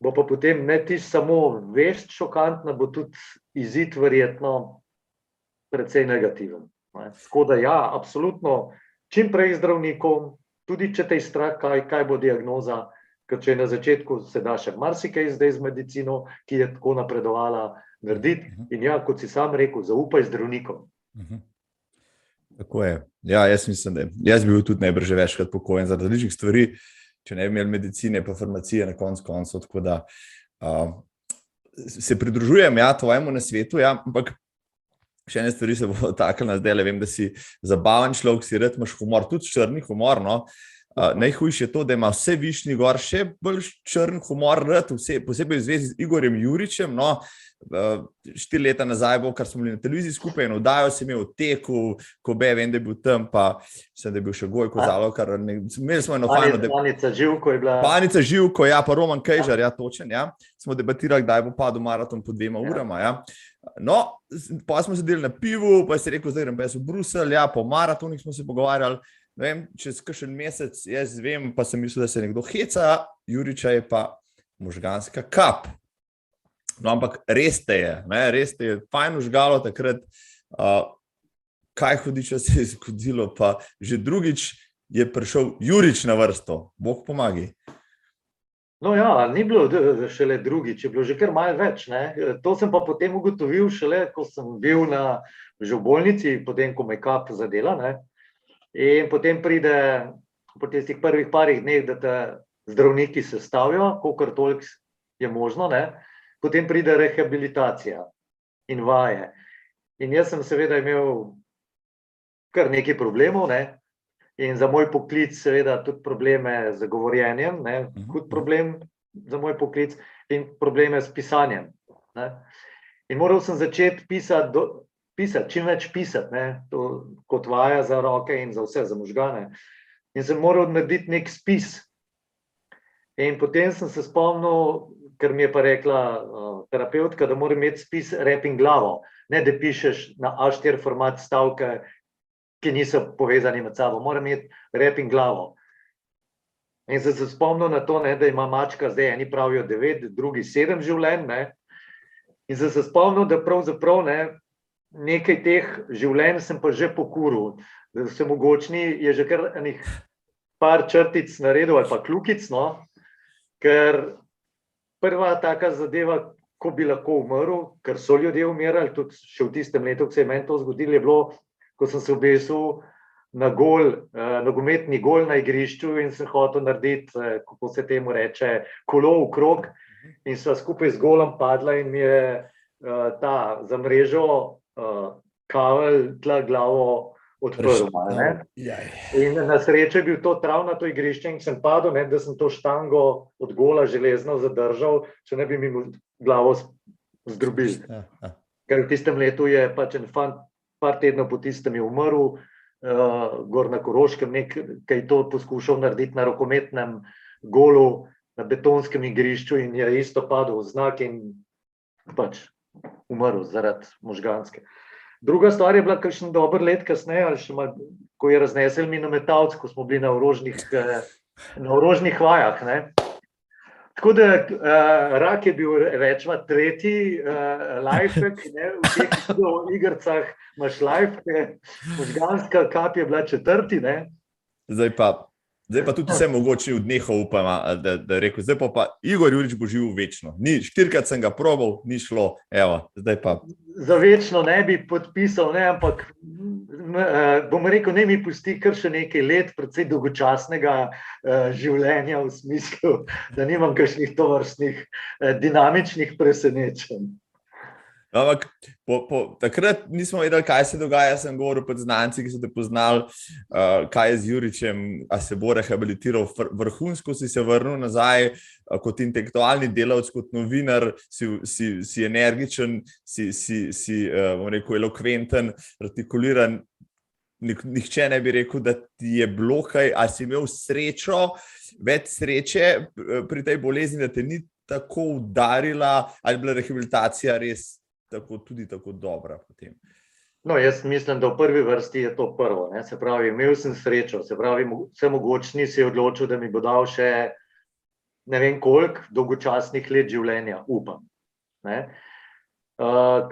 [SPEAKER 1] bo pa potem ne tisto samo vest šokantna, bo tudi izid verjetno precej negativen. Tako da ja, absolutno, čim prej zdravnikom, tudi če te je strah, kaj bo diagnoza, ker če je na začetku se da še marsikaj zdaj z medicino, ki je tako napredovala, narediti. In ja, kot si sam rekel, zaupaj zdravnikom.
[SPEAKER 2] Tako je. Ja, jaz mislim, da jaz bi bil tudi najbrž že večkrat pokojen zaradi različnih stvari, če ne bi imeli medicine pa farmacije na koncu, tako da se pridružujem tvojemu nasvetu, ampak še ene stvari se bo dotaknila zdaj, vem, da si zabaven človek, si rad imaš humor, tudi črni humor, no. Najhujše je to, da ima vse višnji gor še bolj črn humor rad, posebej v zvezi z Igorjem Juričem, no. 4 leta nazaj bo, kar smo bili na televiziji skupaj in oddajo se imel v teku, Kobe, vem, da je bil tam, pa mislim, da je bil še Gojko Zalokar, imeli smo eno fajno
[SPEAKER 1] Panica Živko je bila.
[SPEAKER 2] Panica Živko, pa Roman Kejžar, točen, smo debatirali, kdaj bo padel maraton po 2 urama, No, pa smo sedeli na pivu, pa si rekel, zdaj grem pa jaz v Bruselj, po maratonih smo se pogovarjali, ne vem, čez kakšen mesec, jaz vem, pa sem mislil, da se nekdo heca, Juriča je pa možganska kap. No, ampak res te je fajn užgalo takrat, kaj hudiča se je zgodilo, pa že drugič je prišel Jurič na vrsto, Bog pomagi.
[SPEAKER 1] No ja, ni bilo šele drugič, je bilo že kar malo več, ne. To sem pa potem ugotovil šele, ko sem bil že v bolnici, potem ko me kap zadela, ne. In potem pride po tistih prvih parih dneh, da te zdravniki sestavijo, kolikor toliko je možno, ne. Potem pride rehabilitacija in vaje. In jaz sem seveda imel kar nekaj problemov, ne. In za moj poklic seveda tudi probleme z govorjenjem, ne, hud problem za moj poklic in probleme s pisanjem, ne. In moral sem začeti pisati, čim več pisati, ne, to kot vaja za roke in za vse, za možgane. In sem moral narediti nek spis. In potem sem se spomnil, ker mi je pa rekla terapeutka, da moram imeti spis rep in glavo, ne da pišeš na A4 format stavke, ki niso povezani med sabo, moram imeti rep in glavo. In sem se spomnil na to, ne, da ima mačka zdaj, eni pravijo 9, drugi 7 življenj, ne. In sem se spomnil, da pravzaprav, ne, nekaj teh življenj sem pa že pokuril. Da sem mogočni, je že kar enih par črtic naredil ali pa kljukic, no, ker prva taka zadeva, ko bi lahko umrl, ker so ljudje umirali, tudi še v tistem letu, ko se je meni to zgodilo, je bilo, ko sem se obesil na gol, nogometni gol na igrišču in sem hotel narediti, kako se temu reče, kolo v krog in sva skupaj z golom padla in mi je za mrežo kavelj tla glavo odprl. In na srečo je bil to travnato igrišče in sem padel, ne, da sem to štango od gola železno zadržal, če ne bi mi glavo zdrobil. Ker v tistem letu je pač en fant, par tednov po tistem je umrl, gor na Koroškem, nekaj to poskušal narediti na rokometnem golu, na betonskem igrišču in je isto padel v znak in pač umrl zaradi možganske. Druga stvar je bila kakšen dober let kasneje, ali še malo, ko je raznesel minometalc, ko smo bili na orožnih vajah, ne. Tako da rak je bil rečva tretji lifehack, ne, v teh igrcah imaš lifehack, možganska kap je bila četrti, ne.
[SPEAKER 2] Zdaj pa tudi vse mogoče v dneh upam, da rekel, zdaj pa Igor Jurič bo živel večno. 4-krat sem ga probal, ni šlo, evo, zdaj pa.
[SPEAKER 1] Za večno ne bi podpisal, ne, ampak bom rekel, ne mi pusti kar še nekaj let, predvsej dolgočasnega življenja v smislu, da nimam kakšnih tovrstnih dinamičnih presenečenj.
[SPEAKER 2] Ampak takrat nismo vedeli, kaj se dogaja, sem govoril pod znanci, ki so te poznali, kaj je z Juričem, a se bo rehabilitiral, vrhunsko si se vrnil nazaj, kot intelektualni delavec, kot novinar, si energičen, si bom rekel, elokventen, artikuliran, nihče ne bi rekel, da ti je bilo kaj, a si imel srečo, več sreče pri tej bolezni, da te ni tako udarila, ali bila rehabilitacija res tudi tako dobra potem?
[SPEAKER 1] No, jaz mislim, da v prvi vrsti je to prvo, ne, se pravi, imel sem srečo, se pravi, vsemogočni se je odločil, da mi bo dal še ne vem koliko dolgočasnih let življenja, upam. Ne?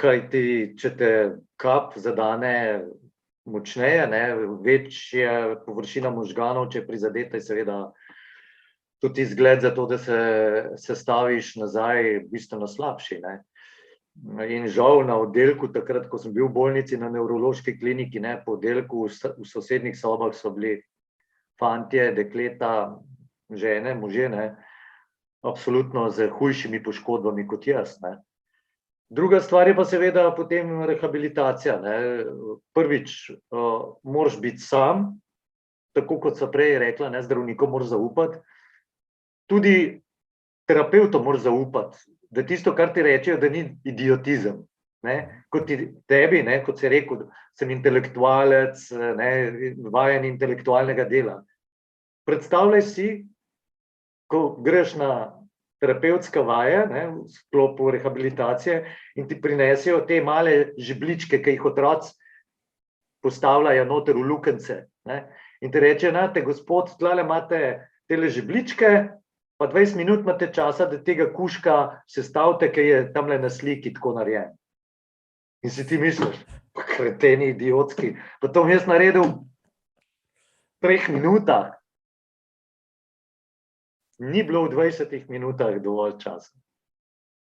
[SPEAKER 1] Kajti, če te kap zadane močneje, ne, večja površina možganov, če je prizadeta, je seveda tudi izgled za to, da se sestaviš nazaj bistveno slabši. Ne. In žal na oddelku, takrat, ko sem bil v bolnici na nevrološki kliniki, ne, po oddelku v sosednjih sobah so bili fantje, dekleta, žene, možje, ne, absolutno z hujšimi poškodbami kot jaz. Ne. Druga stvar je pa seveda potem rehabilitacija. Ne. Prvič, moraš biti sam, tako kot so prej rekla, ne, zdravnikom moraš zaupati. Tudi terapevtom moraš zaupati, da tisto, kar ti rečejo, da ni idiotizem. Ne. Kot tebi, ne, kot si rekel, sem intelektualec, ne, vajen intelektualnega dela. Predstavljaj si, ko greš na terapevtska vaja, ne, v sklopu rehabilitacije in ti prinesejo te male žebličke, ki jih otroci postavljajo noter v lukence. Ne, in ti rečejo, te gospod, tlale imate tele žebličke, pa 20 minut imate časa, da tega kužka sestavite, ki je tamle na sliki tako narejen. In si ti misliš, pa kreteni, idiotski, pa to bom jaz naredil v 3 minutah. Ni bilo v 20 minutah dovolj časa.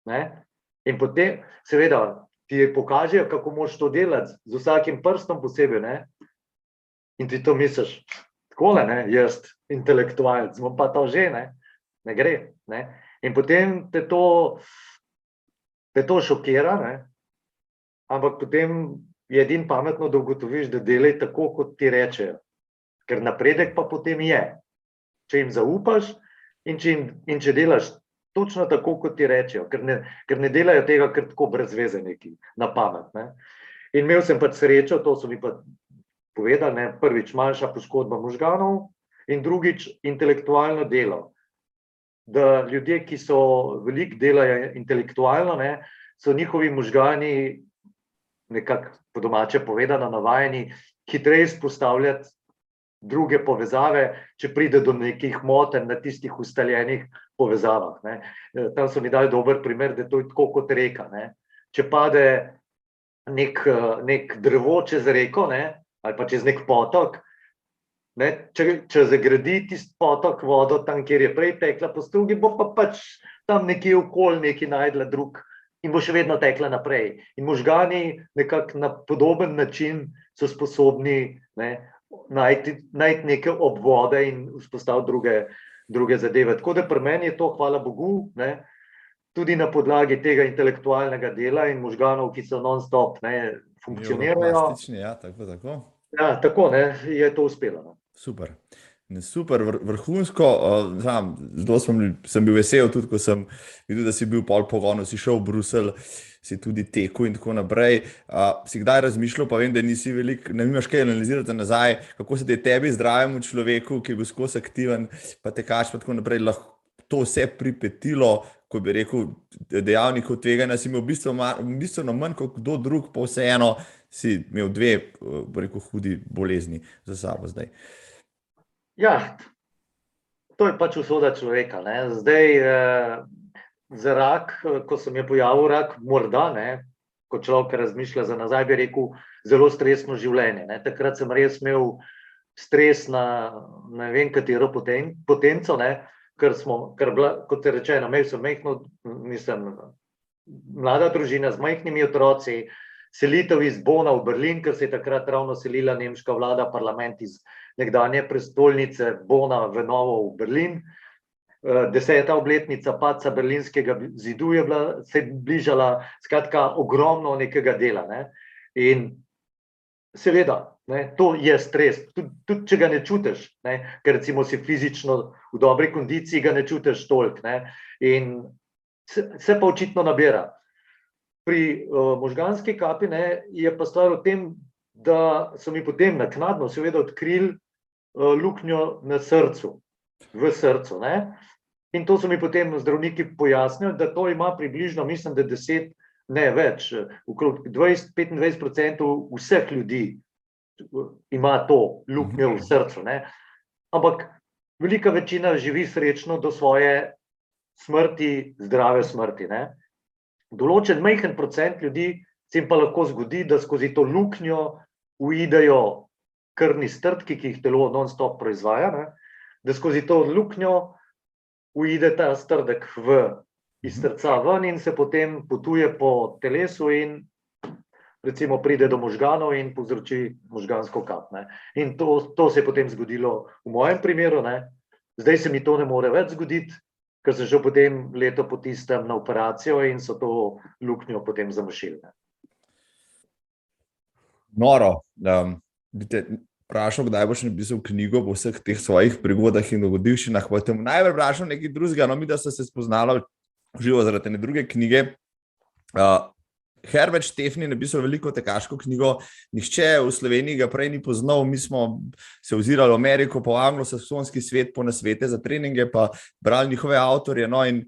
[SPEAKER 1] Ne? In potem, seveda, ti pokažejo, kako moraš to delati, z vsakim prstom posebej, ne? In ti to misliš, takole, ne, jaz, intelektualec, bom pa to že, ne gre. Ne? In potem te to šokira, ne? Ampak potem je edino pametno, da ugotoviš, da delaj tako, kot ti rečejo. Ker napredek pa potem je. Če jim zaupaš, in če delaš točno tako, kot ti rečejo, ker ne delajo tega kar tako brez veze neki, na pamet. Ne. In imel sem pač srečo, to so mi pa povedali, ne, prvič manjša poškodba možganov in drugič intelektualno delo. Da ljudje, ki so veliko delajo intelektualno, ne, so njihovi možgani nekako po domače povedano navajeni hitreje izpostavljati druge povezave, če pride do nekih motenj na tistih ustaljenih povezavah. Ne. Tam so mi dali dober primer, da to je tako kot reka. Ne. Če pade nek drevo čez reko, ne, ali pa čez nek potok, ne, če zagradi tisti potok vodo tam, kjer je prej tekla po strugi, bo pa pač tam nekje okoli nekaj najdla drug in bo še vedno tekla naprej. In možgani nekako na podoben način so sposobni, ne, najti neke obvode in vzpostaviti druge zadeve. Tako da pri meni je to, hvala Bogu, ne, tudi na podlagi tega intelektualnega dela in možganov, ki so non-stop, ne, funkcionirajo.
[SPEAKER 2] Ja, tako.
[SPEAKER 1] Ja, tako, ne, je to uspelo. Ne.
[SPEAKER 2] Super. Super, vrhunsko. Zelo sem bil vesel, tudi ko sem videl, da si bil pol pogonu, si šel v Bruselj, si tudi tekel in tako naprej. Si kdaj razmišljal, pa vem, da nisi veliko, ne imaš kaj analizirati nazaj, kako se ti tebi, zdravemu človeku, ki je bil skozi aktiven, pa tekaš, pa tako naprej, lahko to vse pripetilo, ko bi rekel, dejavnikov tveganja, si imel bistveno manj kot kdo drug, pa vseeno si imel 2, bi rekel, hudi bolezni za sabo zdaj.
[SPEAKER 1] Ja, to je pač usoda človeka. Ne. Zdaj, za rak, ko se mi je pojavil rak, morda, ne, ko človek razmišlja za nazaj, bi rekel, zelo stresno življenje. Ne. Takrat sem res imel stres na ne vem katero potenco, ne, ker kot je rečeno, imel sem mlada družina z majhnimi otroci, selitev iz Bona v Berlin, ker se je takrat ravno selila nemška vlada, parlament iz nekdanje prestolnice Bona v novo v Berlin. 10. obletnica padca berlinskega zidu se je bližala, skratka, ogromno nekega dela. Ne. In seveda, ne, to je stres, tudi če ga ne čutiš, ne, ker recimo si fizično v dobri kondiciji, ga ne čutiš toliko. Ne. In se pa očitno nabira. Pri možganski kapi, ne, je pa stvar v tem, da so mi potem naknadno seveda odkrili luknjo na srcu, v srcu. Ne. In to so mi potem zdravniki pojasnili, da to ima približno, mislim, da 10, ne več, okrog 20-25% vseh ljudi ima to luknjo v srcu. Ne. Ampak velika večina živi srečno do svoje smrti, zdrave smrti. Ne. Določen majhen procent ljudi se jim pa lahko zgodi, da skozi to luknjo uidejo krvni strdki, ki jih telo non-stop proizvaja, ne, da skozi to luknjo uide ta strdek iz srca ven in se potem potuje po telesu in recimo pride do možganov in povzroči možgansko kap. Ne. In to se je potem zgodilo v mojem primeru. Ne. Zdaj se mi to ne more več zgoditi, ker sem šel potem leto po tistem na operacijo in so to luknjo potem zamašili.
[SPEAKER 2] Noro. Bi te vprašal, kdaj boš napisal knjigo po vseh teh svojih prigodah in dogodivščinah. Potem najbolj vprašal nekaj drugega, no mi da so se spoznala živo zaradi ene druge knjige. Herbert Štefni je napisal veliko tekaško knjigo, nihče v Sloveniji ga prej ni poznal, mi smo se ozirali v Ameriko, po anglosaksonski svet, po nasvete za treninge, pa brali njihove avtorje, no in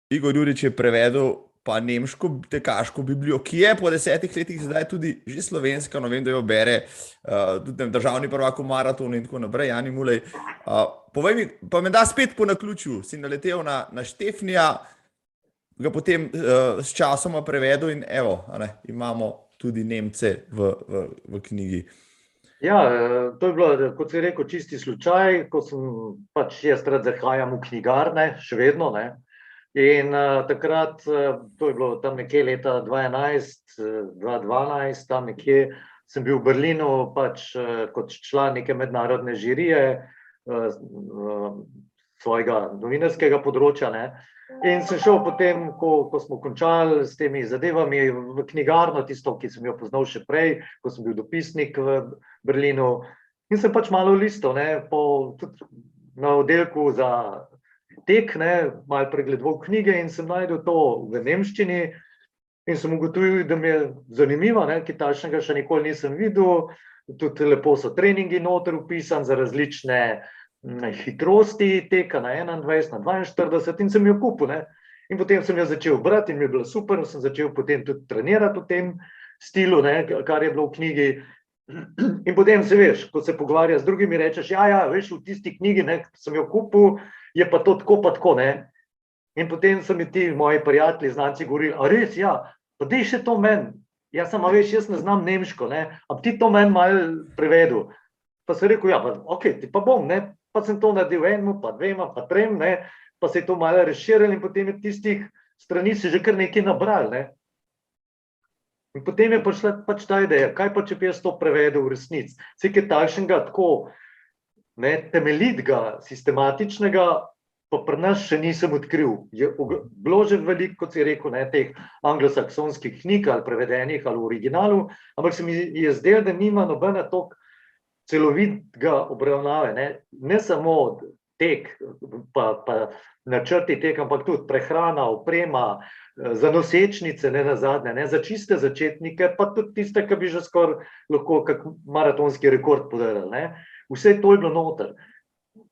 [SPEAKER 2] Igor Jurič je prevedel pa nemško tekaško Biblijo, ki je po 10 letih zdaj tudi že slovenska, no vem, da jo bere tudi državni prvak v maratonu in tako naprej, Jani Mulej. Povej mi, pa me da spet po naključju, si naletel na Štefnija, ga potem s časoma prevedel in evo, imamo tudi Nemce v knjigi.
[SPEAKER 1] Ja, to je bilo, kot si rekel, čisti slučaj, ko sem pač jaz rad zahajam v knjigarne, še vedno, ne. In takrat, to je bilo tam nekje leta 2011, 2012, tam nekje, sem bil v Berlinu pač kot član neke mednarodne žirije svojega novinarskega področja, ne. In sem šel potem, ko smo končali s temi zadevami, v knjigarno, tisto, ki sem jo poznal še prej, ko sem bil dopisnik v Berlinu. In sem pač malo listal, ne, tudi na oddelku za tek, ne, malo pregledoval knjige in sem našel to v nemščini in sem ugotovil, da mi je zanimivo, ne, kaj takšnega še nikoli nisem videl. Tudi lepo so treningi noter vpisani za različne hitrosti teka na 21, na 42 in sem jo kupil. Ne. In potem sem jo začel brati in mi je bilo super, sem začel potem tudi trenirati v tem stilu, ne, kar je bilo v knjigi. In potem se veš, ko se pogovarja z drugimi, rečeš, ja, veš, v tisti knjigi, ne, sem jo kupil, je pa to tako pa tako, ne. In potem so mi ti moji prijatelji, znanci govorili, a res, ja, pa dej še to meni. Ja, samo veš, jaz ne znam nemško, ne, a ti to meni malo prevedel. Pa sem rekel, ja, pa okej, ti pa bom, ne. Pa sem to naredil enemu, pa dvema, pa trem, ne, pa se je to malo razširilo in potem je tistih strani se že kar nekaj nabrali, ne. In potem je prišla pač ta ideja, kaj pa če bi jaz to prevedel v resnici. Vse kaj takšnega tako, ne, temeljitega, sistematičnega, pa pri nas še nisem odkril. Je bilo že veliko, kot si rekel, ne, teh anglosaksonskih knjig ali prevedenih ali v originalu, ampak se mi je zdelo, da nima nobena toliko celovitega obravnave, ne samo tek, pa načrti tek, ampak tudi prehrana, oprema, za nosečnice, ne nazadnje, ne, za čiste začetnike, pa tudi tiste, ki bi že skoraj lahko kak maratonski rekord podarili, ne. Vse to je bilo noter.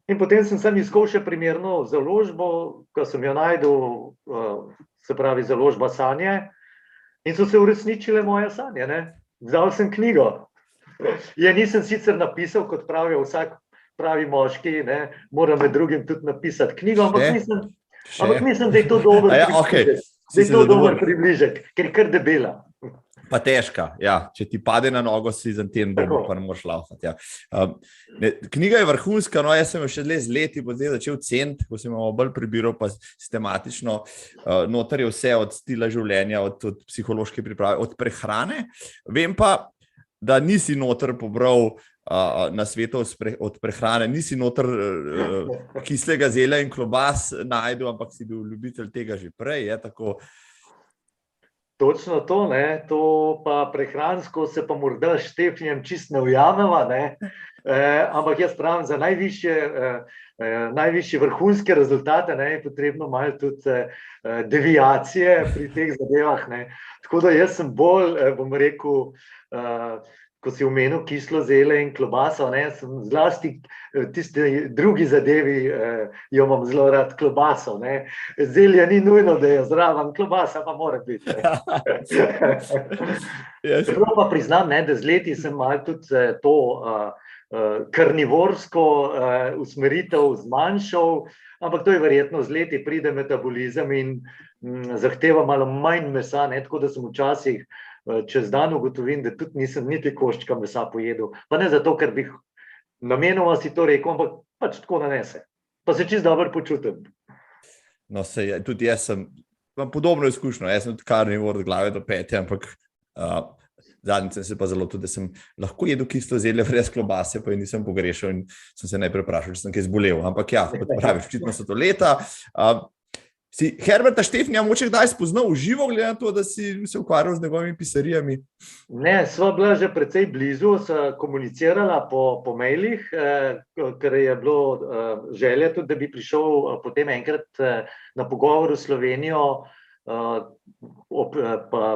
[SPEAKER 1] In potem sem iskal še primerno založbo, ko sem jo našel, se pravi založba Sanje, in so se uresničile moje sanje, ne. Izdal sem knjigo. Ja, nisem sicer napisal, kot pravijo vsak pravi moški, ne, mora med drugim tudi napisati knjigo, ampak mislim, da je to dober približek. Da je to dober približek, ker je kar debela.
[SPEAKER 2] Pa težka, ja. Če ti pade na nogo, si za tem dobo, pa ne moreš laufati. Ja. Knjiga je vrhunska, no jaz sem jo še z leti začel ceniti, ko sem jo bolj prebiral, pa sistematično. Noter je vse od stila življenja, od psihološke priprave, od prehrane. Vem pa, da nisi noter pobral na svetu od prehrane, nisi noter kislega zelja in klobas najdel, ampak si bil ljubitelj tega že prej, je tako?
[SPEAKER 1] Točno to, ne, to pa prehransko se pa morda s Štefnijem čist ne ujameva, ne, ampak jaz pravim, za najvišje vrhunske rezultate, ne, je potrebno malo tudi deviacije pri teh zadevah, ne, tako da jaz sem bolj, bom rekel, ko si omenil kislo zelje in klobaso, ne, sem zlasti tiste drugi zadevi, jo imam zelo rad klobaso, ne. Zelje ni nujno, da je zraven, klobasa pa mora biti. Čeprav pa priznam, ne, da z leti sem malo tudi to karnivorsko usmeritev zmanjšal, ampak to je verjetno z leti pride metabolizem in zahteva malo manj mesa, ne, tako da sem včasih čez dan ugotovim, da tudi nisem niti koščka mesa pojedel. Pa ne zato, ker bi namenoma si to rekel, ampak pač tako nanese. Pa se čisto dobro počutim.
[SPEAKER 2] No, tudi jaz imam podobno izkušnjo, jaz sem tudi karnivor od glave do pete, ampak zadnjič sem se pa zelo tudi, da sem lahko jedel kislo zelje brez klobase, pa jo nisem pogrešal in sem se najprej vprašal, če sem kaj zbolel. Ampak ja, kot praviš, očitno so to leta. Si Herberta Štefnija mogoče kdaj spoznal v živo, glede na to, da si se ukvarjal z njegovimi pisarijami?
[SPEAKER 1] Ne, sva bila že precej blizu, sva komunicirala po mailih, ker je bilo želje tudi, da bi prišel potem enkrat na pogovor v Slovenijo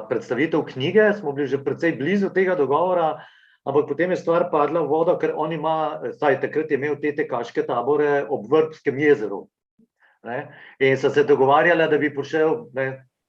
[SPEAKER 1] predstavitev knjige, smo bili že precej blizu tega dogovora, ampak potem je stvar padla v vodo, ker on ima, takrat je imel te tekaške tabore ob Vrbskem jezeru. Ne? In so se dogovarjala, da bi prišel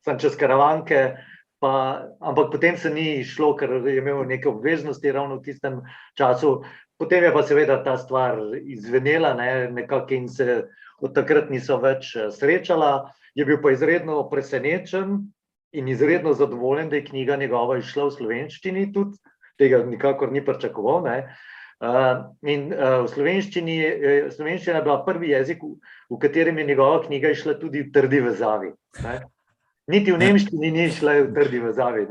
[SPEAKER 1] sam čez Karavanke, ampak potem se ni šlo, ker je imel neke obveznosti ravno v tistem času. Potem je pa seveda ta stvar izvenela, nekako in se od takrat niso več srečala. Je bil pa izredno presenečen in izredno zadovoljen, da je knjiga njegova išla v slovenščini tudi, tega nikakor ni pričakoval. In v slovenščina je bila prvi jezik, v katerem je njegova knjiga išla tudi v trdi vezavi. Niti v nemščini ni išla v trdi vezavi.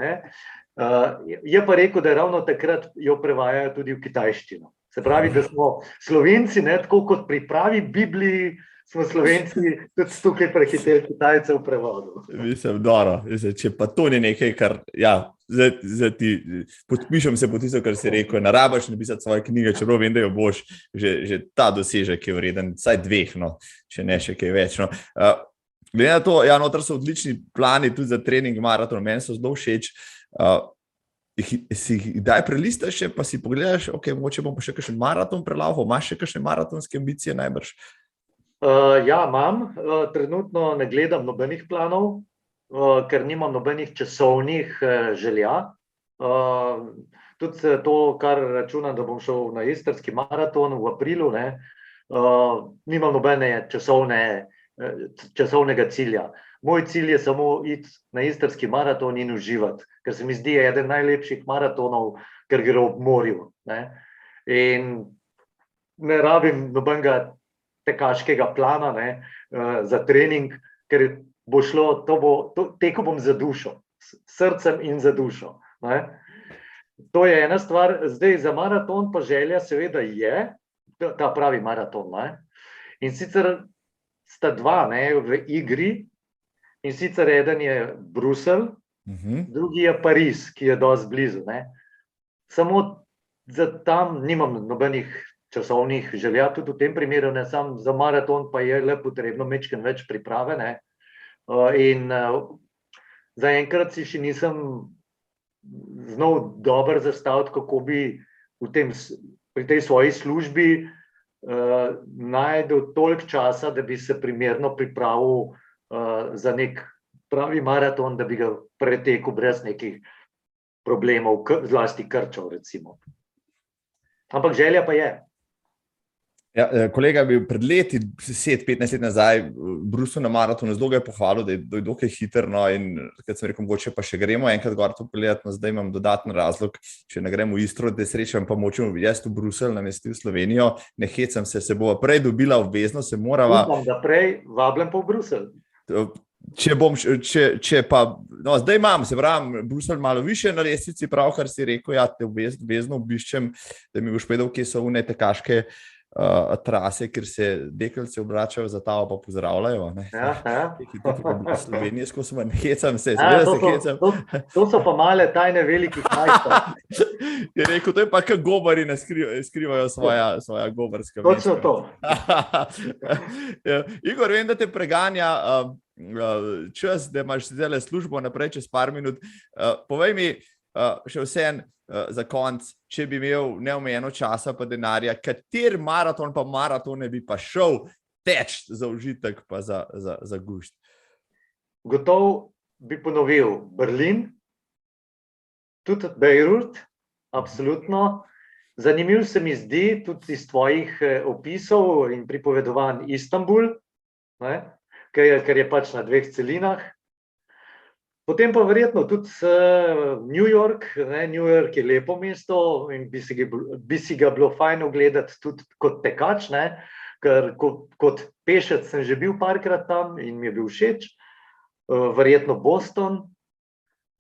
[SPEAKER 1] Je pa rekel, da ravno takrat jo prevajajo tudi v kitajščino. Se pravi, da smo Slovenci, tako kot pri pravi Bibliji, smo Slovenci tudi tukaj prehiteli Kitajce v prevodu.
[SPEAKER 2] Mislim, dobro. Če pa to ni nekaj, kar, podpišem se po tisto, kar si rekel, ne rabiš napisati svoje knjige, čeprav vem, da jo boš, že ta dosežek je vreden, vsaj 2, če ne še kaj več. Glede na to, noter so odlični plani tudi za trening maraton, meni so zelo všeč. Si kdaj prelistaš še, pa si pogledaš, mogoče bom pa še kakšen maraton prelahal, imaš še kakšne maratonske ambicije najbrž?
[SPEAKER 1] Ja, imam. Trenutno ne gledam nobenih planov, ker nimam nobenih časovnih želja. Tudi to, kar računam, da bom šel na istrski maraton v aprilu, nimam nobene časovnega cilja. Moj cilj je samo iti na istrski maraton in uživati, ker se mi zdi eden najlepših maratonov, ker gre ob morju. In ne rabim nobenega tekaškega plana za trening, ker bo šlo, tekel bom za dušo, s srcem in za dušo. To je ena stvar. Zdaj za maraton pa želja seveda je, ta pravi maraton. In sicer sta 2 v igri, in sicer eden je Bruselj, drugi je Pariz, ki je dosti blizu. Samo za tam nimam nobenih časovnih želja, tudi v tem primeru, sam za maraton pa je le potrebno majčkeno več priprave. In zaenkrat si še nisem znal dobro zastaviti, kako bi pri tej svoji službi najdel toliko časa, da bi se primerno pripravil za nek pravi maraton, da bi ga pretekel brez nekih problemov, zlasti krčev recimo. Ampak želja pa je.
[SPEAKER 2] Ja, kolega bi pred leti, 10-15 let nazaj, Bruslju na maratonu zelo ga je pohvalil, da je dokaj hiter, in takrat sem rekel, mogoče pa še gremo enkrat gor to pogledati, zdaj imam dodaten razlog, če ne gremo v Istro, da srečam pa močem jaz v Bruselj, namestil Slovenijo, ne hecam se bova prej dobila obvezno, se morava...
[SPEAKER 1] Upam, da prej vabljem pa v Bruselj.
[SPEAKER 2] Če pa, zdaj imam, se pravim, Bruselj malo više na lestvici, pravkar si rekel, te obvezno obiščem, da mi boš povedal, kje so une tekaške trase, kjer se deklice obračajo za tavo pa pozdravljajo. V Sloveniji skozi manj, hecam se, hecam.
[SPEAKER 1] To so pa male tajne velikih majstov.
[SPEAKER 2] Je rekel, to je pa kak gobari skrivajo svoja gobarska mesta.
[SPEAKER 1] Točno to.
[SPEAKER 2] Igor, vem, da te preganja čas, da imaš zdaj službo naprej čez par minut. Povej mi še vsem za konc, če bi imel neomejeno časa pa denarja, kater maraton pa maratone bi pa šel teč za užitek pa za gušt?
[SPEAKER 1] Gotov bi ponovil Berlin, tudi Beirut, absolutno. Zanimiv se mi zdi tudi iz tvojih opisov in pripovedovanj Istanbul, ne, ker je pač na 2 celinah. Potem pa verjetno tudi New York. Ne? New York je lepo mesto in bi si ga bilo fajn ogledati tudi kot tekač, ne? Ker kot pešec sem že bil parkrat tam in mi je bil všeč. Verjetno Boston,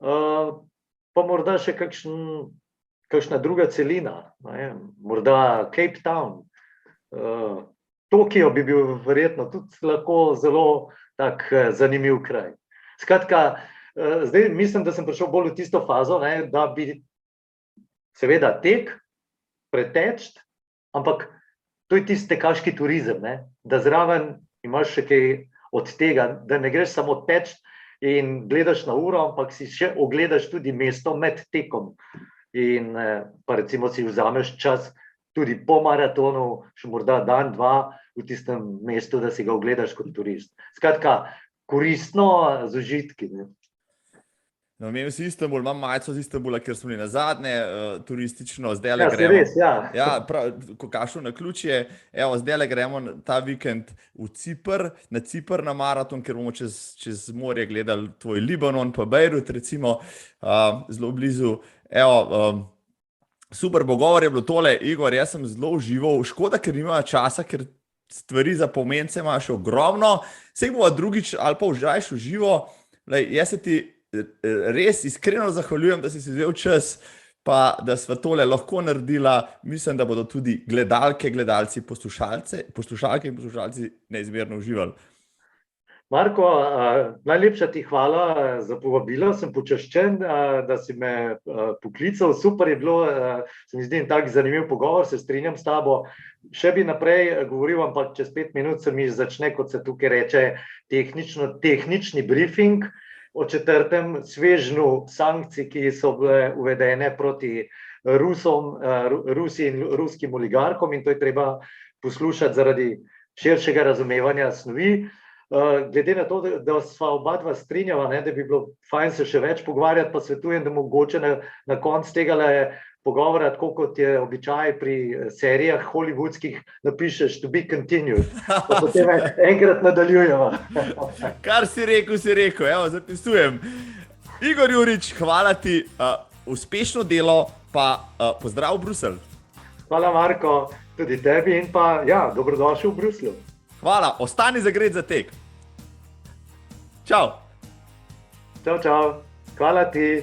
[SPEAKER 1] pa morda še kakšna druga celina, ne? Morda Cape Town. Tokio bi bil verjetno tudi lahko zelo tak zanimiv kraj. Skratka, zdaj mislim, da sem prišel bolj v tisto fazo, ne, da bi seveda tek, preteč, ampak to je tisti tekaški turizem, ne, da zraven imaš še kaj od tega, da ne greš samo teč in gledaš na uro, ampak si še ogledaš tudi mesto med tekom in pa recimo si vzameš čas tudi po maratonu, še morda dan, dva v tistem mestu, da si ga ogledaš kot turist. Skratka, koristno z užitki, ne.
[SPEAKER 2] No, imel si Istanbul, imam majico z Istanbula, ker smo bili na zadnje turistično, zdajle
[SPEAKER 1] Ja,
[SPEAKER 2] gremo.
[SPEAKER 1] res, ja.
[SPEAKER 2] Ja, prav, ko kašlo na ključje, evo, zdajle gremo ta vikend v Cipr, na Cipr na maraton, ker bomo čez morje gledali tvoj Libanon, pa Bejrut, recimo, zelo blizu. Evo, super pogovor je bilo tole, Igor, jaz sem zelo užival, škoda, ker nimajo časa, ker stvari za pomence imaš ogromno, sej bova drugič ali pa užajš v živo. Jaz se ti res iskreno zahvaljujem, da si vzel čas, pa da sva tole lahko naredila. Mislim, da bodo tudi gledalke, gledalci, poslušalke in poslušalci neizmerno uživali.
[SPEAKER 1] Marko, najlepša ti hvala za povabilo, sem počaščen, da si me poklical, super je bilo, se mi zdi tak zanimiv pogovor, se strinjam s tabo. Še bi naprej govoril, ampak čez 5 minut se mi začne, kot se tukaj reče, tehnični briefing o 4. svežnju sankcij, ki so bile uvedene proti Rusiji in ruskim oligarkom, in to je treba poslušati zaradi širšega razumevanja snovi. Glede na to, da sva oba dva strinjava, ne, da bi bilo fajn se še več pogovarjati, pa svetujem, da mogoče na koncu tega pogovora, tako kot je običaj pri serijah hollywoodskih, napišeš to be continued, pa potem enkrat nadaljujeva.
[SPEAKER 2] Kar si rekel, evo, zapisujem. Igor Jurič, hvala ti, uspešno delo, pa pozdrav v Bruselj.
[SPEAKER 1] Hvala, Marko, tudi tebi in pa, ja, dobrodošel v Bruslju.
[SPEAKER 2] Hvala, ostani zagret za tek. Čau.
[SPEAKER 1] Čau, hvala ti.